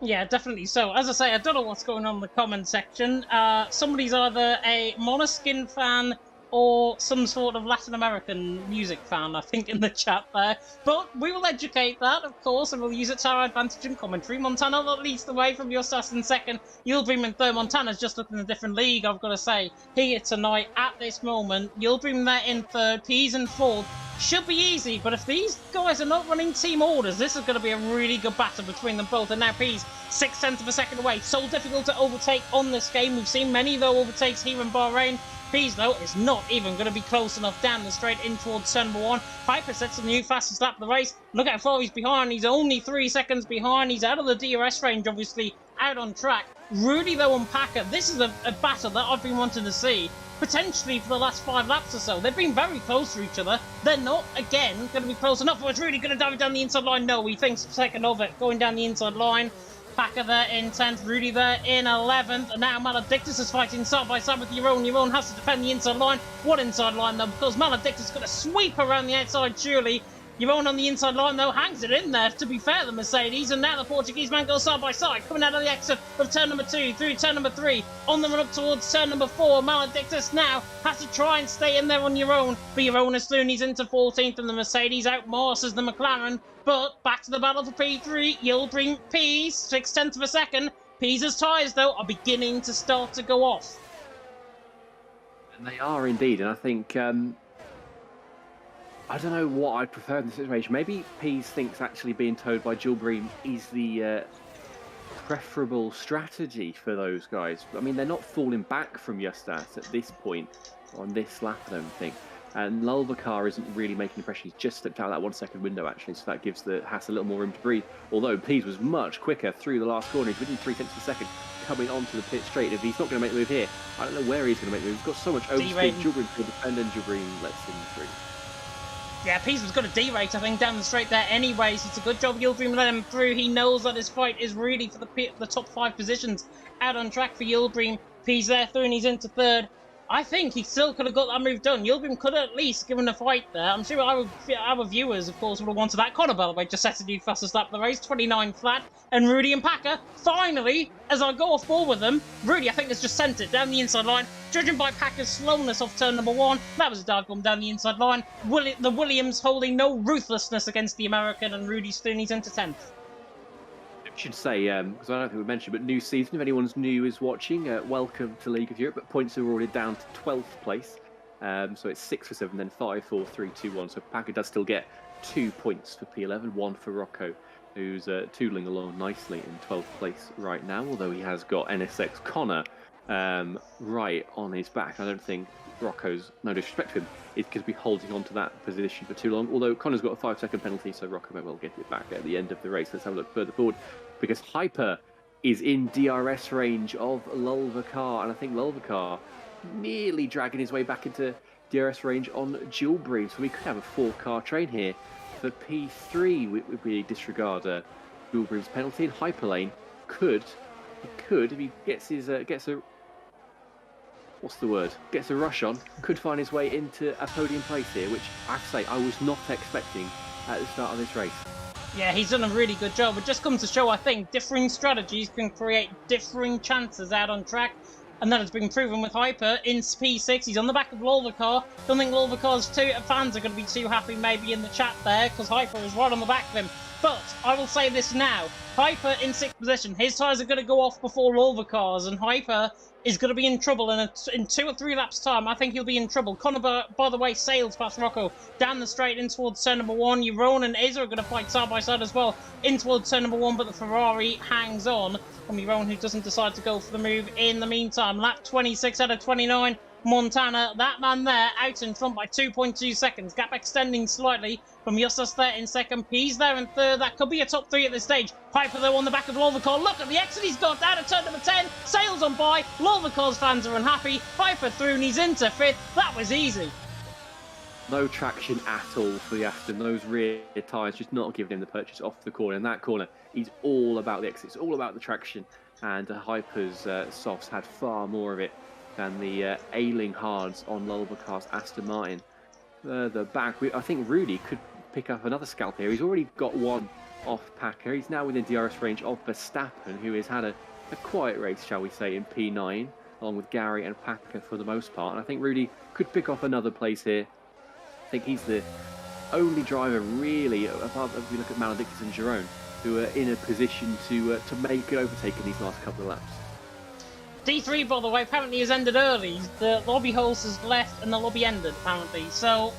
Yeah, definitely. So, as I say, I don't know what's going on in the comment section. Somebody's either a Måneskin fan or some sort of Latin American music fan, I think, in the chat there. But we will educate that, of course, and we'll use it to our advantage in commentary. Montana that leads the way from Justas in 2nd. Yulbeam in 3rd. Montana's just looking in a different league, I've got to say. Here tonight, at this moment, Yulbeam there in 3rd. Peas in 4th. Should be easy, but if these guys are not running team orders, this is going to be a really good battle between them both. And now Peas, 0.6 of a second away. So difficult to overtake on this game. We've seen many, though, overtakes here in Bahrain. Pease, though, is not even going to be close enough down the straight in towards turn number 1. Hyper sets the new fastest lap of the race. Look how far he's behind. He's only 3 seconds behind. He's out of the DRS range, obviously, out on track. Rudy, though, and Packer, this is a battle that I've been wanting to see, potentially for the last 5 laps or so. They've been very close to each other. They're not, again, going to be close enough. It's really going to dive down the inside line. No, he thinks second of it, going down the inside line. Packer there in 10th, Rudy there in 11th, and now Maledictus is fighting side by side with Jeroen. Jeroen has to defend the inside line. What inside line, though? Because Maledictus is going to sweep around the outside, surely. Jeroen on the inside line, though, hangs it in there, to be fair, the Mercedes, and now the Portuguese man goes side by side, coming out of the exit of turn number 2, through turn number 3, on the run up towards turn number 4. Maledictus now has to try and stay in there on Jeroen, but Jeroen is through and he's into 14th, and the Mercedes outmarches the McLaren. But back to the battle for P3, Yildirim Pease, 6/10 of a second. Pease's tyres, though, are beginning to start to go off. And they are indeed, and I think... I don't know what I'd prefer in this situation. Maybe Pease thinks actually being towed by Yildirim is the preferable strategy for those guys. I mean, they're not falling back from Justas at this point, on this lap, I don't think. And Lulvacar isn't really making pressure. He's just slipped out of that 1 second window, actually, so that gives the Haas a little more room to breathe. Although Pease was much quicker through the last corner. He's within 3/10 of a second coming onto the pit straight. If he's not going to make the move here, I don't know where he's going to make the move. He's got so much overspeed. Yildirim to defend, and Yildirim lets him through. Yeah, Pease was going to derate, I think, down the straight there anyways. It's a good job Yildirim let him through. He knows that his fight is really for the top 5 positions out on track for Yildirim. Pease there through and he's into 3rd. I think he still could have got that move done. Yildirim could have at least given a fight there. I'm sure our viewers, of course, would have wanted that. Connor, by the way, just set a new fastest lap of the race, 29 flat. And Rudy and Packer, finally, as I go off ball with them, Rudy, I think, has just sent it down the inside line. Judging by Packer's slowness off turn number 1, that was a dive bomb down the inside line. The Williams holding no ruthlessness against the American, and Rudy Stooney's into 10th. I should say, because I don't think we mentioned, but new season, if anyone's new is watching, welcome to League of Europe, but points are already down to 12th place. So it's 6 for 7, then 5, 4, 3, 2, 1. So Packer does still get 2 points for P11, 1 for Rocco, who's tootling along nicely in 12th place right now, although he has got NSX Connor right on his back. I don't think Rocco's, no disrespect to him, is going to be holding on to that position for too long, although Connor's got a 5-second penalty, so Rocco may well get it back at the end of the race. Let's have a look further forward, because Hyper is in DRS range of Lulvacar, and I think Lulvacar nearly dragging his way back into DRS range on Yildirim, so we could have a 4-car train here for P3 if we disregard Yildirim's penalty, and Hyperlane could, if he gets a gets a rush on, could find his way into a podium place here, which I have to say I was not expecting at the start of this race. Yeah, he's done a really good job. It just comes to show, I think, differing strategies can create differing chances out on track. And that has been proven with Hyper in P6. He's on the back of Lulvacar. Don't think Lulvacar's fans are going to be too happy maybe in the chat there, because Hyper is right on the back of him. But I will say this now. Hyper in 6th position. His tyres are going to go off before Lulvacar's, and Hyper is going to be in trouble in 2 or 3 laps' time. I think he'll be in trouble. Connor, by the way, sails past Rocco down the straight in towards turn number 1. Jeroen and Izza are going to fight side by side as well in towards turn number 1, but the Ferrari hangs on from Jeroen, who doesn't decide to go for the move in the meantime. Lap 26 out of 29. Montana, that man there, out in front by 2.2 seconds. Gap extending slightly from Justas there in 2nd. Pease there in 3rd. That could be a top 3 at this stage. Hyper, though, on the back of Lulvacar. Look at the exit he's got down at turn number 10. Sails on by. Lulvacar's fans are unhappy. Hyper through and he's into 5th. That was easy. No traction at all for the Aston. Those rear tyres just not giving him the purchase off the corner. In that corner, he's all about the exits, all about the traction. And Hyper's softs had far more of it than the ailing hards on Lulvacar's Aston Martin. The back, I think Rudy could pick up another scalp here. He's already got one off Packer. He's now within DRS range of Verstappen, who has had a quiet race, shall we say, in P9, along with Gary and Packer for the most part. And I think Rudy could pick off another place here. I think he's the only driver really, above, if we look at Maledictus and Jeroen, who are in a position to make an overtake in these last couple of laps. D3, by the way, apparently has ended early. The lobby host has left and the lobby ended, apparently. So,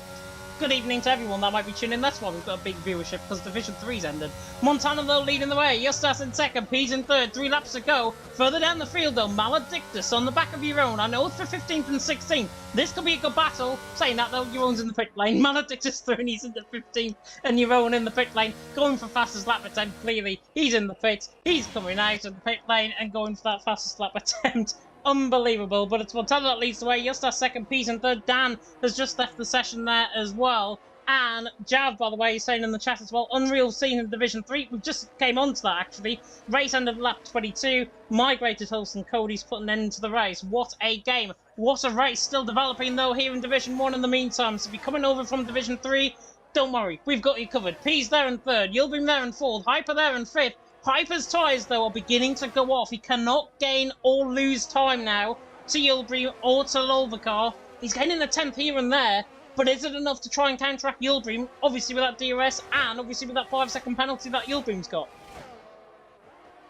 good evening to everyone that might be tuning in. That's why we've got a big viewership, because Division 3's ended. Montana, though, leading the way. Justas in second, P's in third. 3 laps to go. Further down the field, though, Maledictus on the back of Euron. I know it's for 15th and 16th. This could be a good battle. Saying that, though, Euron's in the pit lane. Maledictus through, and he's in the 15th, and Euron in the pit lane. Going for fastest lap attempt, clearly. He's in the pit. He's coming out of the pit lane and going for that fastest lap attempt. Unbelievable, but it's Montana that leads the way. Justas second, P's in third. Dan has just left the session there as well. And Jav, by the way, is saying in the chat as well, unreal scene in Division 3. We just came on to that, actually. Race ended lap 22. Migrated host and Cody's putting an end to the race. What a game. What a race. Still developing, though, here in Division 1 in the meantime. So if you're coming over from Division 3, don't worry. We've got you covered. P's there in third. Yilbrim there in fourth. Hyper there in fifth. Hyper's tyres, though, are beginning to go off. He cannot gain or lose time now to Yilbrim or to Lolvacar. He's gaining a 10th here and there, but is it enough to try and counteract Yilbrim? Obviously with that DRS and obviously with that 5-second penalty that Yilbrim's got.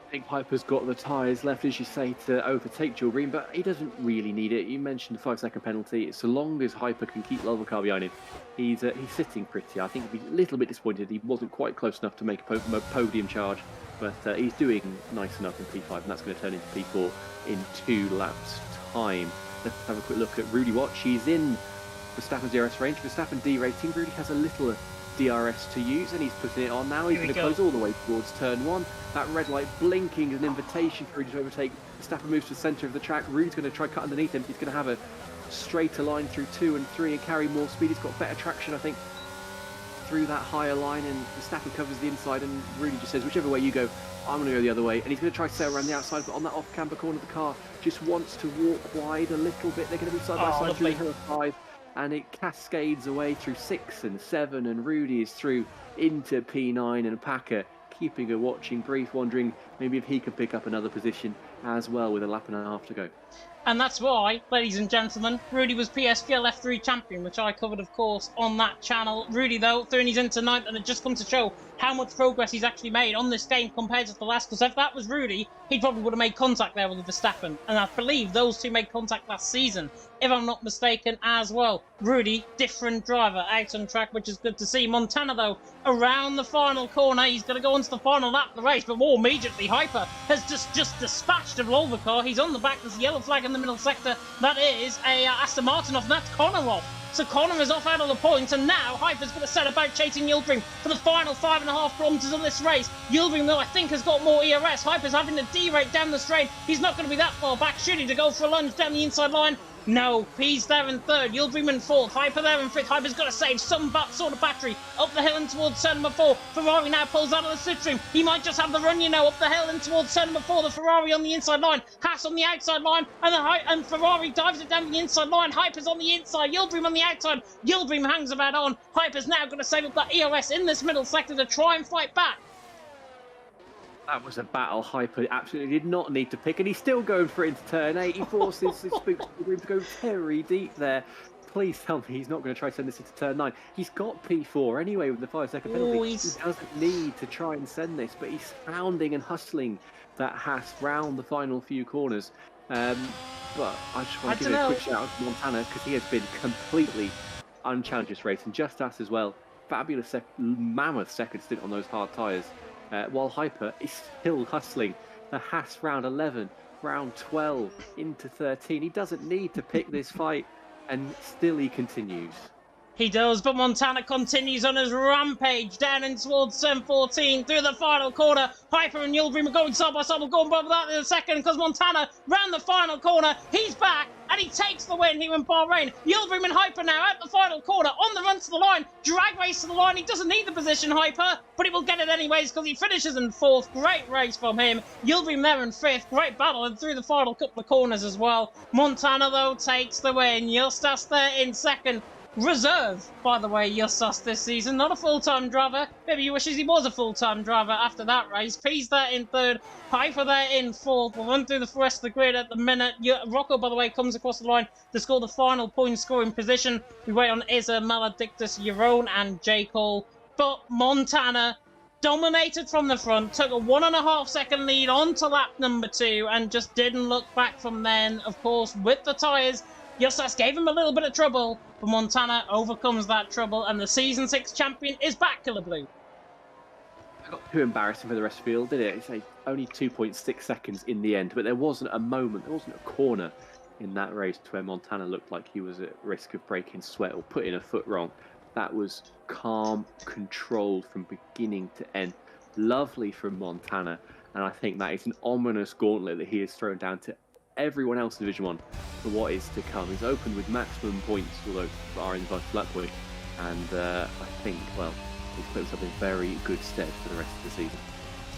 I think Hyper's got the tyres left, as you say, to overtake Yilbrim, but he doesn't really need it. You mentioned the 5-second penalty. So long as Hyper can keep Lolvacar behind him, he's sitting pretty. I think he'd be a little bit disappointed he wasn't quite close enough to make a podium charge. But he's doing nice enough in P5, and that's going to turn into P4 in 2 laps' time. Let's have a quick look at Rudy Watch. He's in Verstappen's DRS range. Verstappen D rating. Rudy has a little DRS to use, and he's putting it on now. He's going to close all the way towards turn 1. That red light blinking is an invitation for Rudy to overtake. Verstappen moves to the centre of the track. Rudy's going to try cut underneath him. He's going to have a straighter line through 2 and 3 and carry more speed. He's got better traction, I think, through that higher line, and Verstappen covers the inside, and Rudy just says, whichever way you go, I'm going to go the other way. And he's going to try to sail around the outside, but on that off-camber corner, the car just wants to walk wide a little bit. They're going to be side by side through the hill of 5, and it cascades away through 6 and 7, and Rudy is through into P9, and Packer keeping a watching brief, wondering maybe if he could pick up another position as well with a lap and a half to go. And that's why, ladies and gentlemen, Rudy was PSGL F3 champion, which I covered, of course, on that channel. Rudy, though, through he's into 9th, and it just comes to show how much progress he's actually made on this game compared to the last. Because if that was Rudy, he probably would have made contact there with Verstappen. And I believe those two made contact last season, if I'm not mistaken, as well. Rudy, different driver, out on track, which is good to see. Montana, though, around the final corner. He's going to go on to the final lap of the race, but more immediately, Hyper has just dispatched of Lolvacar. He's on the back. There's a yellow flag in the middle sector. That is a Aston Martin off, and that's Connor off. So Connor is off out of the points, and now Hyper's going to set about chasing Yilbrim for the final 5.5 kilometres of this race. Yilbrim, though, I think has got more ERS. Hyper's having to derate down the straight. He's not going to be that far back, shooting to go for a lunge down the inside line. No, P's there in third, Yilbrim in fourth, Hyper there in fifth. Hyper's got to save some sort of battery up the hill and towards turn number 4. Ferrari now pulls out of the slipstream. He might just have the run, you know, up the hill and towards turn number 4. The Ferrari on the inside line, Haas on the outside line, and Ferrari dives it down the inside line. Hyper's on the inside, Yilbrim on the outside. Yilbrim hangs about on. Hyper's now going to save up that ERS in this middle sector to try and fight back. That was a battle Hyper absolutely did not need to pick, and he's still going for it into turn 8. He forces his spooks to go very deep there. Please tell me he's not going to try to send this into turn 9. He's got P4 anyway with the 5-second penalty. He doesn't need to try and send this, but he's hounding and hustling that Haas round the final few corners. But I just want to give a quick shout out to Montana, because he has been completely unchallenged this race, and Justas as well. Fabulous, mammoth second stint on those hard tyres. While Hyper is still hustling the Haas round 11, round 12, into 13. He doesn't need to pick this fight, and still he continues. He does, but Montana continues on his rampage down in towards turn 14 through the final corner. Hyper and Yilbrim are going side by side. We'll go above that in a second, because Montana round the final corner. He's back, and he takes the win here in Bahrain. Yilbrim and Hyper now at the final corner on the run to the line. Drag race to the line. He doesn't need the position, Hyper, but he will get it anyways because he finishes in 4th. Great race from him. Yilbrim there in 5th. Great battle and through the final couple of corners as well. Montana, though, takes the win. Justas there in 2nd. Reserve, by the way, Justas this season. Not a full-time driver. Maybe he wishes he was a full-time driver after that race. P's there in 3rd. Hyper there in 4th. We'll run through the rest of the grid at the minute. Rocco, by the way, comes across the line to score the final point-scoring position. We wait on Isa, Maledictus, Euron, and J. Cole. But Montana dominated from the front, took a 1.5 second lead onto lap number 2, and just didn't look back from then. Of course, with the tyres Justas gave him a little bit of trouble, but Montana overcomes that trouble, and the Season 6 champion is back, Killer Blue. It got too embarrassing for the rest of the field, did it? It's only 2.6 seconds in the end, but there wasn't a moment, there wasn't a corner in that race where Montana looked like he was at risk of breaking sweat or putting a foot wrong. That was calm, controlled from beginning to end. Lovely from Montana, and I think that is an ominous gauntlet that he has thrown down to everyone else in Division 1 for what is to come. He's opened with maximum points, although barring the flat point, and I think, well, he's put himself in very good stead for the rest of the season.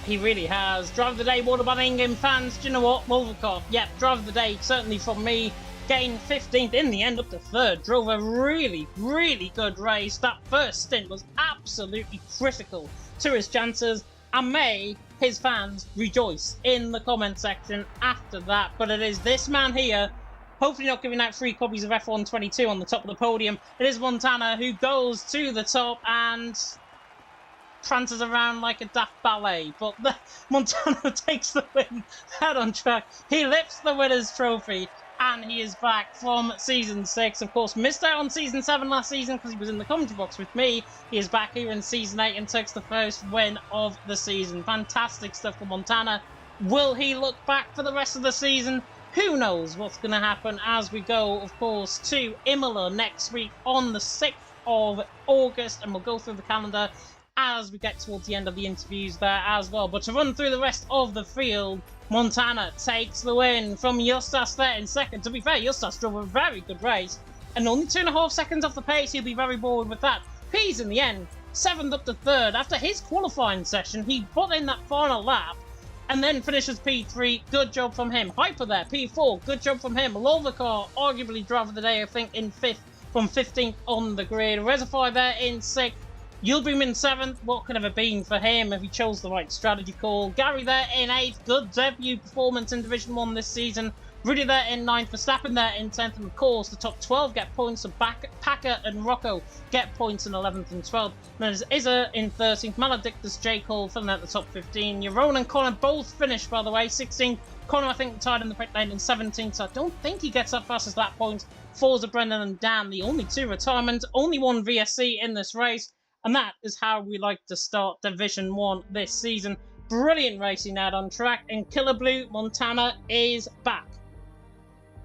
He really has. Driver of the day, what about England fans? Do you know what? Wolvercott, yep, driver of the day, certainly from me. Gained 15th in the end, up to 3rd. Drove a really, really good race. That first stint was absolutely critical to his chances. And may his fans rejoice in the comment section after that. But it is this man here, hopefully not giving out free copies of F1 22 on the top of the podium. It is Montana who goes to the top and prances around like a daft ballet. But Montana takes the win out on track. He lifts the winner's trophy. And he is back from Season 6. Of course, missed out on Season 7 last season because he was in the commentary box with me. He is back here in Season 8 and takes the first win of the season. Fantastic stuff for Montana. Will he look back for the rest of the season? Who knows what's going to happen as we go, of course, to Imola next week on the 6th of August. And we'll go through the calendar as we get towards the end of the interviews there as well. But to run through the rest of the field, Montana takes the win from Justas there in second. To be fair, Justas drove a very good race, and only 2.5 seconds off the pace. He'll be very bored with that. Pease in the end, 7th up to 3rd. After his qualifying session, he put in that final lap, and then finishes P3. Good job from him. Hyper there, P4. Good job from him. Wolvercott, arguably driver of the day, I think, in 5th from 15th on the grid. Reservoir there in 6th. Yilbrim in 7th, what could have it been for him if he chose the right strategy call? Gary there in 8th, good debut performance in Division 1 this season. Rudy there in 9th, Verstappen there in 10th, and of course the top 12 get points, so Packer and Rocco get points in 11th and 12th. Then there's Izza in 13th, Maledictus, J. Cole filling out the top 15. Yaron and Connor both finished, by the way, 16th. Connor, I think, tied in the pit lane in 17th, so I don't think he gets up fast as that point. Forza, Brendan and Dan, the only 2 retirements, only 1 VSC in this race. And that is how we like to start Division 1 this season. Brilliant racing out on track, and Killer Blue Montana is back.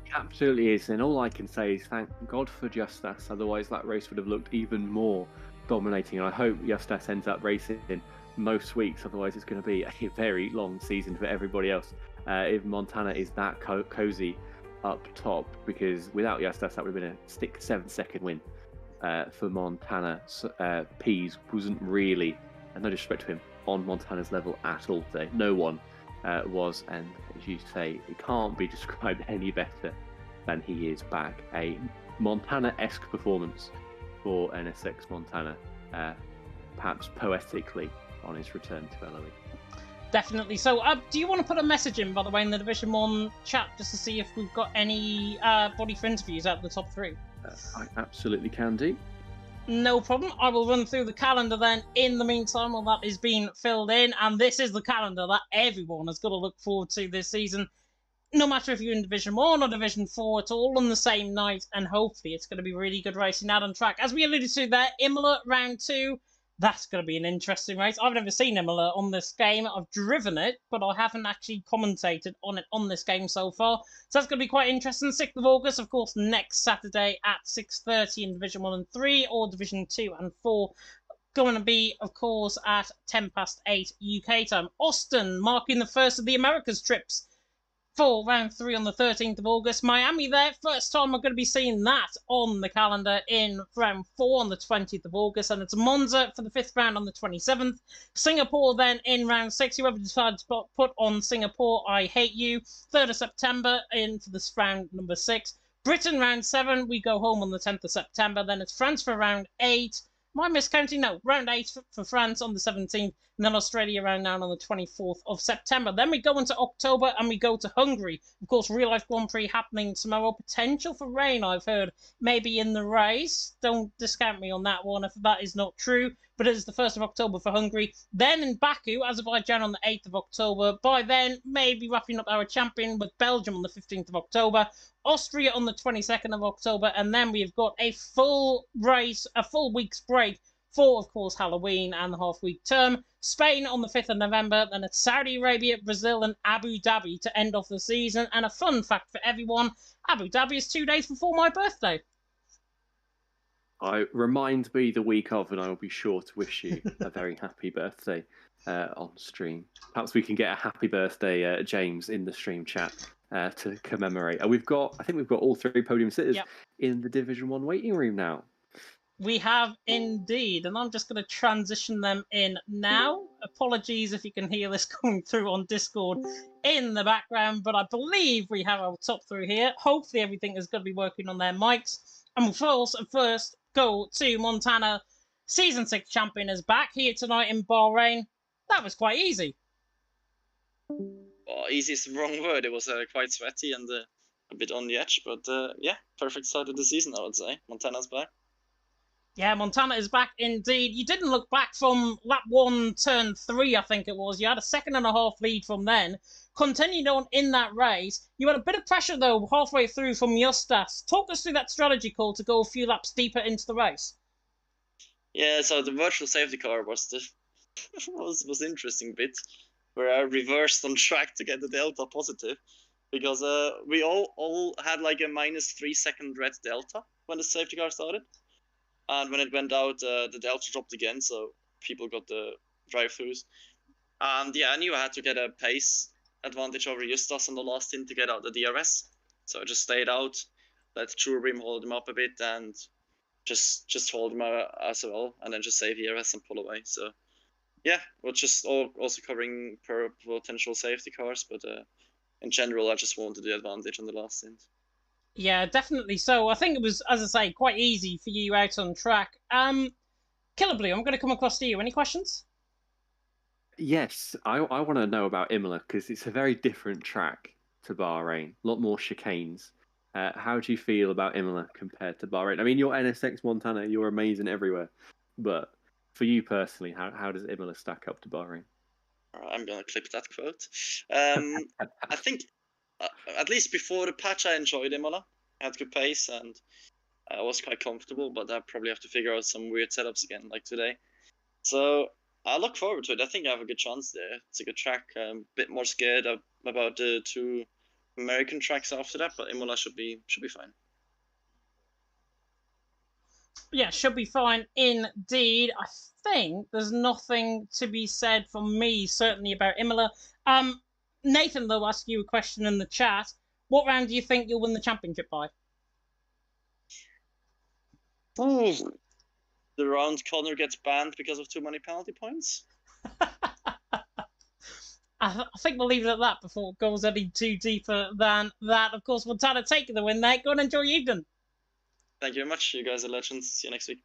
It absolutely is, and all I can say is thank God for Justas, otherwise that race would have looked even more dominating. And I hope Justas ends up racing most weeks, otherwise it's going to be a very long season for everybody else. If Montana is that cozy up top, because without Justas that would have been a 7-second win. For Montana. Pease wasn't really, and no disrespect to him, on Montana's level at all today. No one was, and as you say, it can't be described any better than he is back. A Montana-esque performance for NSX Montana, perhaps poetically on his return to LOE. Definitely. So, do you want to put a message in, by the way, in the Division 1 chat, just to see if we've got any body for interviews out of the top 3? I absolutely can do. No problem. I will run through the calendar then in the meantime while that is being filled in. And this is the calendar that everyone has got to look forward to this season. No matter if you're in Division 1 or Division 4, it's all on the same night. And hopefully it's going to be really good racing out on track. As we alluded to there, Imola round 2. That's going to be an interesting race. I've never seen Imola on this game. I've driven it, but I haven't actually commentated on it on this game so far. So that's going to be quite interesting. 6th of August, of course, next Saturday at 6:30 in Division 1 and 3, or Division 2 and 4. Going to be, of course, at 8:10 UK time. Austin, marking the first of the Americas trips for round 3 on the 13th of August. Miami there, first time I'm going to be seeing that on the calendar in round 4 on the 20th of August, and it's Monza for the 5th round on the 27th. Singapore then in round 6, whoever decides to put on Singapore, I hate you. 3rd of September in for this round number 6. Britain round 7, we go home on the 10th of September, then it's France for round 8. Am I miscounting? No, round 8 for France on the 17th, and then Australia round 9 on the 24th of September. Then we go into October and we go to Hungary. Of course, Real Life Grand Prix happening tomorrow. Potential for rain, I've heard, maybe in the race. Don't discount me on that one if that is not true. but it is the 1st of October for Hungary. Then in Baku, Azerbaijan on the 8th of October. By then, maybe wrapping up our champion with Belgium on the 15th of October, Austria on the 22nd of October, and then we've got a full race, a full week's break for, of course, Halloween and the half-week term. Spain on the 5th of November, then it's Saudi Arabia, Brazil, and Abu Dhabi to end off the season. And a fun fact for everyone, Abu Dhabi is 2 days before my birthday. Remind me the week of, and I will be sure to wish you a very happy birthday on stream. Perhaps we can get a happy birthday, James, in the stream chat to commemorate. I think we've got all 3 podium sitters in the Division 1 waiting room now. We have indeed, and I'm just going to transition them in now. Apologies if you can hear this coming through on Discord in the background, but I believe we have our top 3 here. Hopefully everything is going to be working on their mics. And we'll first go to Montana. Season 6 champion is back here tonight in Bahrain. That was quite easy. Well, easy is the wrong word. It was quite sweaty and a bit on the edge, but yeah, perfect start of the season, I would say. Montana's back. Yeah, Montana is back indeed. You didn't look back from lap 1, turn 3, I think it was. You had a 2.5 lead from then. Continued on in that race. You had a bit of pressure, though, halfway through from Justas. Talk us through that strategy call to go a few laps deeper into the race. Yeah, so the virtual safety car was the was interesting bit, where I reversed on track to get the delta positive, because we all had like a -3 second red delta when the safety car started. And when it went out, the delta dropped again, so people got the drive-throughs. And yeah, I knew I had to get a pace advantage over Justas on the last stint to get out the DRS. So I just stayed out, let Churubim hold him up a bit, and just hold him as well, and then just save DRS and pull away. So yeah, we're just also covering per potential safety cars, but in general, I just wanted the advantage on the last stint. Yeah, definitely so. I think it was, as I say, quite easy for you out on track. Killer Blue, I'm going to come across to you. Any questions? Yes, I want to know about Imola, because it's a very different track to Bahrain. A lot more chicanes. How do you feel about Imola compared to Bahrain? I mean, you're NSX Montana, you're amazing everywhere. But for you personally, how does Imola stack up to Bahrain? I'm going to clip that quote. I think, at least before the patch, I enjoyed Imola. I had good pace and I was quite comfortable, but I probably have to figure out some weird setups again, like today. So I look forward to it. I think I have a good chance there. It's a good track. I'm a bit more scared about the 2 American tracks after that, but Imola should be fine. Yeah, should be fine indeed. I think there's nothing to be said from me, certainly, about Imola. Nathan, though, asked you a question in the chat. What round do you think you'll win the championship by? Oh, the round Connor gets banned because of too many penalty points? I think we'll leave it at that before it goes any too deeper than that. Of course, Montana taking the win there. Go and enjoy your evening. Thank you very much. You guys are legends. See you next week.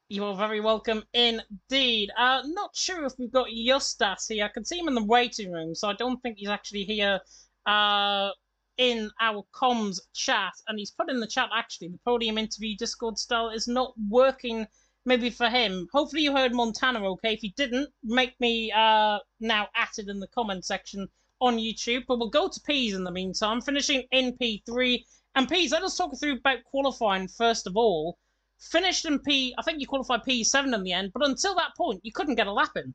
You are very welcome indeed. Not sure if we've got Justas here. I can see him in the waiting room, so I don't think he's actually here in our comms chat. And he's put in the chat, actually, the podium interview Discord style is not working maybe for him. Hopefully you heard Montana okay. If you didn't, make me now at it in the comment section on YouTube. But we'll go to Peas in the meantime, finishing in P3. And Peas, let us talk through about qualifying first of all. Finished in I think you qualified P7 in the end, but until that point, you couldn't get a lap in.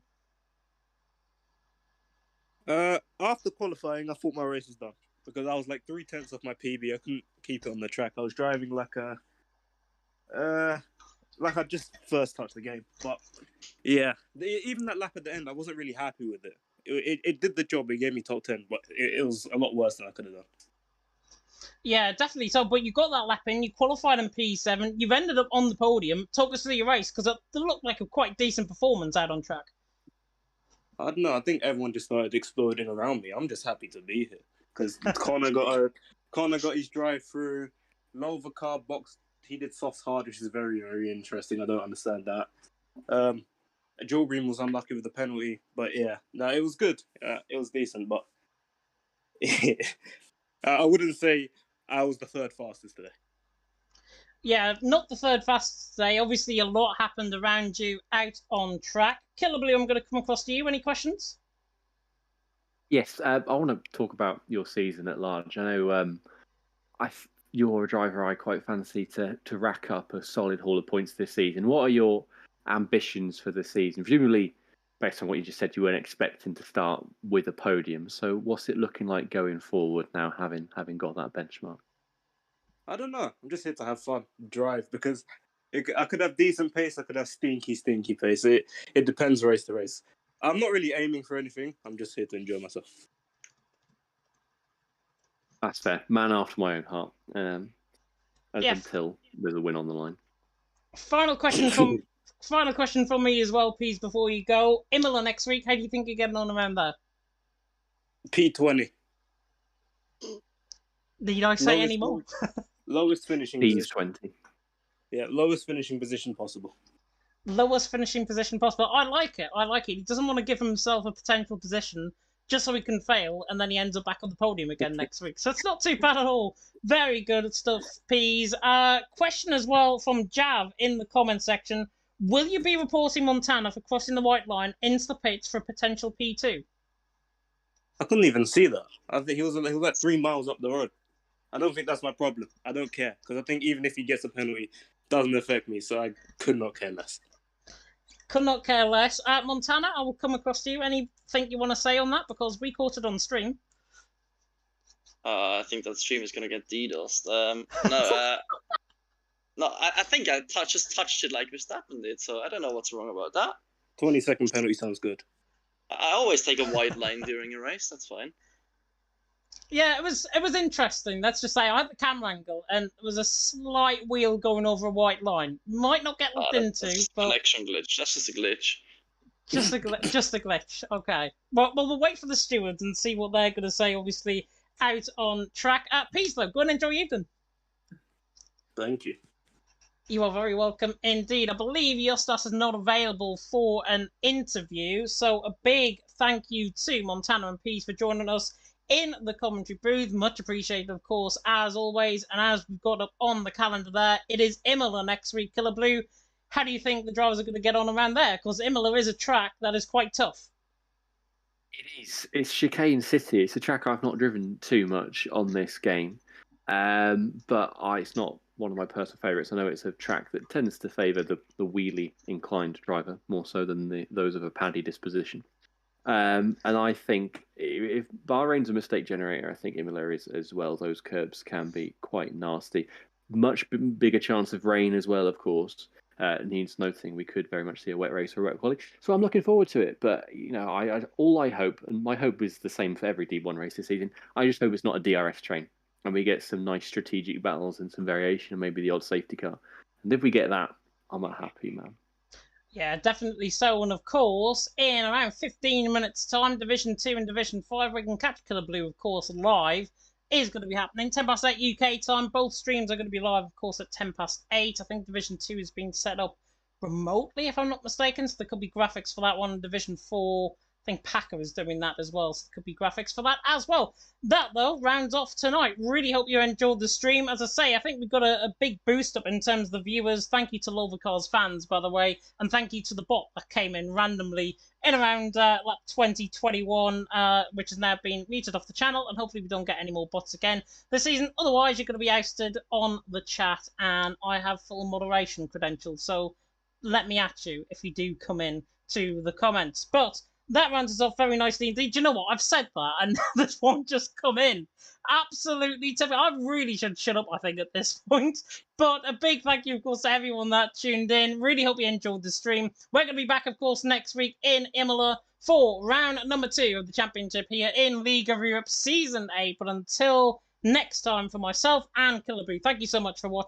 After qualifying, I thought my race was done, because I was like 3/10 off my PB. I couldn't keep it on the track. I was driving like I just first touched the game. But yeah, even that lap at the end, I wasn't really happy with it. It did the job. It gave me top 10, but it was a lot worse than I could have done. Yeah, definitely. So, but you got that lap in, you qualified in P7, you've ended up on the podium. Talk us through your race, because it looked like a quite decent performance out on track. I don't know. I think everyone just started exploding around me. I'm just happy to be here, because Connor got his drive through. Lova car box. He did soft hard, which is very, very interesting. I don't understand that. Joe Green was unlucky with the penalty, but yeah, no, it was good. It was decent, but I wouldn't say I was the third fastest today. Yeah, not the third fastest today. Obviously, a lot happened around you out on track. Killer Blue, I'm going to come across to you. Any questions? Yes, I want to talk about your season at large. I know you're a driver I quite fancy to rack up a solid haul of points this season. What are your ambitions for the season? Presumably, based on what you just said, you weren't expecting to start with a podium. So what's it looking like going forward now, having got that benchmark? I don't know. I'm just here to have fun, drive, because I could have decent pace, I could have stinky pace. It depends race to race. I'm not really aiming for anything. I'm just here to enjoy myself. That's fair. Man after my own heart. Until there's a win on the line. Final question from me as well, please, before you go. Imola next week. How do you think you're getting on around there? P20. Did I say any more? Lowest finishing P's position. 20. Yeah, lowest finishing position possible. Lowest finishing position possible. I like it. He doesn't want to give himself a potential position just so he can fail, and then he ends up back on the podium again next week. So it's not too bad at all. Very good stuff, Peas. Question as well from Jav in the comment section. Will you be reporting Montana for crossing the white line into the pits for a potential P2? I couldn't even see that. I think he was like 3 miles up the road. I don't think that's my problem. I don't care, because I think even if he gets a penalty, it doesn't affect me, so I could not care less. Could not care less. Montana, I will come across to you. Anything you want to say on that? Because we caught it on stream. I think that stream is going to get DDoSed. No, I think I just touched it like Verstappen did, so I don't know what's wrong about that. 20-second penalty sounds good. I always take a white line during a race, that's fine. Yeah, it was interesting. Let's just say I had the camera angle, and it was a slight wheel going over a white line. Might not get looked into, that's but connection glitch. That's just a glitch. Just a glitch. Okay. Well, we'll wait for the stewards and see what they're going to say. Obviously, out on track. Peace, though. Go and enjoy your evening. Thank you. You are very welcome indeed. I believe Justas is not available for an interview, so a big thank you to Montana and Peace for joining us in the commentary booth. Much appreciated, of course, as always. And as we've got up on the calendar there, it is Imola next week. Killer Blue, how do you think the drivers are going to get on around there? Because Imola is a track that is quite tough. It is. It's Chicane City. It's a track I've not driven too much on this game. But it's not one of my personal favourites. I know it's a track that tends to favour the wheelie-inclined driver more so than those of a paddy disposition. And I think if Bahrain's a mistake generator, I think Imola is as well. Those curbs can be quite nasty. Much bigger chance of rain as well, of course. Needs noting we could very much see a wet race or a wet quali. So I'm looking forward to it. But, all I hope, and my hope is the same for every D1 race this season, I just hope it's not a DRS train. And we get some nice strategic battles and some variation, and maybe the odd safety car. And if we get that, I'm a happy man. Yeah, definitely so. And of course, in around 15 minutes' time, Division 2 and Division 5, we can catch Killer Blue, of course, live, is going to be happening. 8 UK time. Both streams are going to be live, of course, at 8. I think Division 2 has been set up remotely, if I'm not mistaken, so there could be graphics for that one. Division 4, I think Packer is doing that as well, so there could be graphics for that as well. That, though, rounds off tonight. Really hope you enjoyed the stream. As I say, I think we've got a big boost up in terms of the viewers. Thank you to Lovercars fans, by the way, and thank you to the bot that came in randomly in around lap 2021, which has now been muted off the channel, and hopefully we don't get any more bots again this season. Otherwise, you're going to be ousted on the chat, and I have full moderation credentials, so let me at you if you do come in to the comments. But that rounds us off very nicely indeed. Do you know what? I've said that, and this one just come in. Absolutely typical. I really should shut up, I think, at this point. But a big thank you, of course, to everyone that tuned in. Really hope you enjoyed the stream. We're going to be back, of course, next week in Imola for round number 2 of the championship here in League of Europe Season 8. But until next time, for myself and Killer Blue, thank you so much for watching.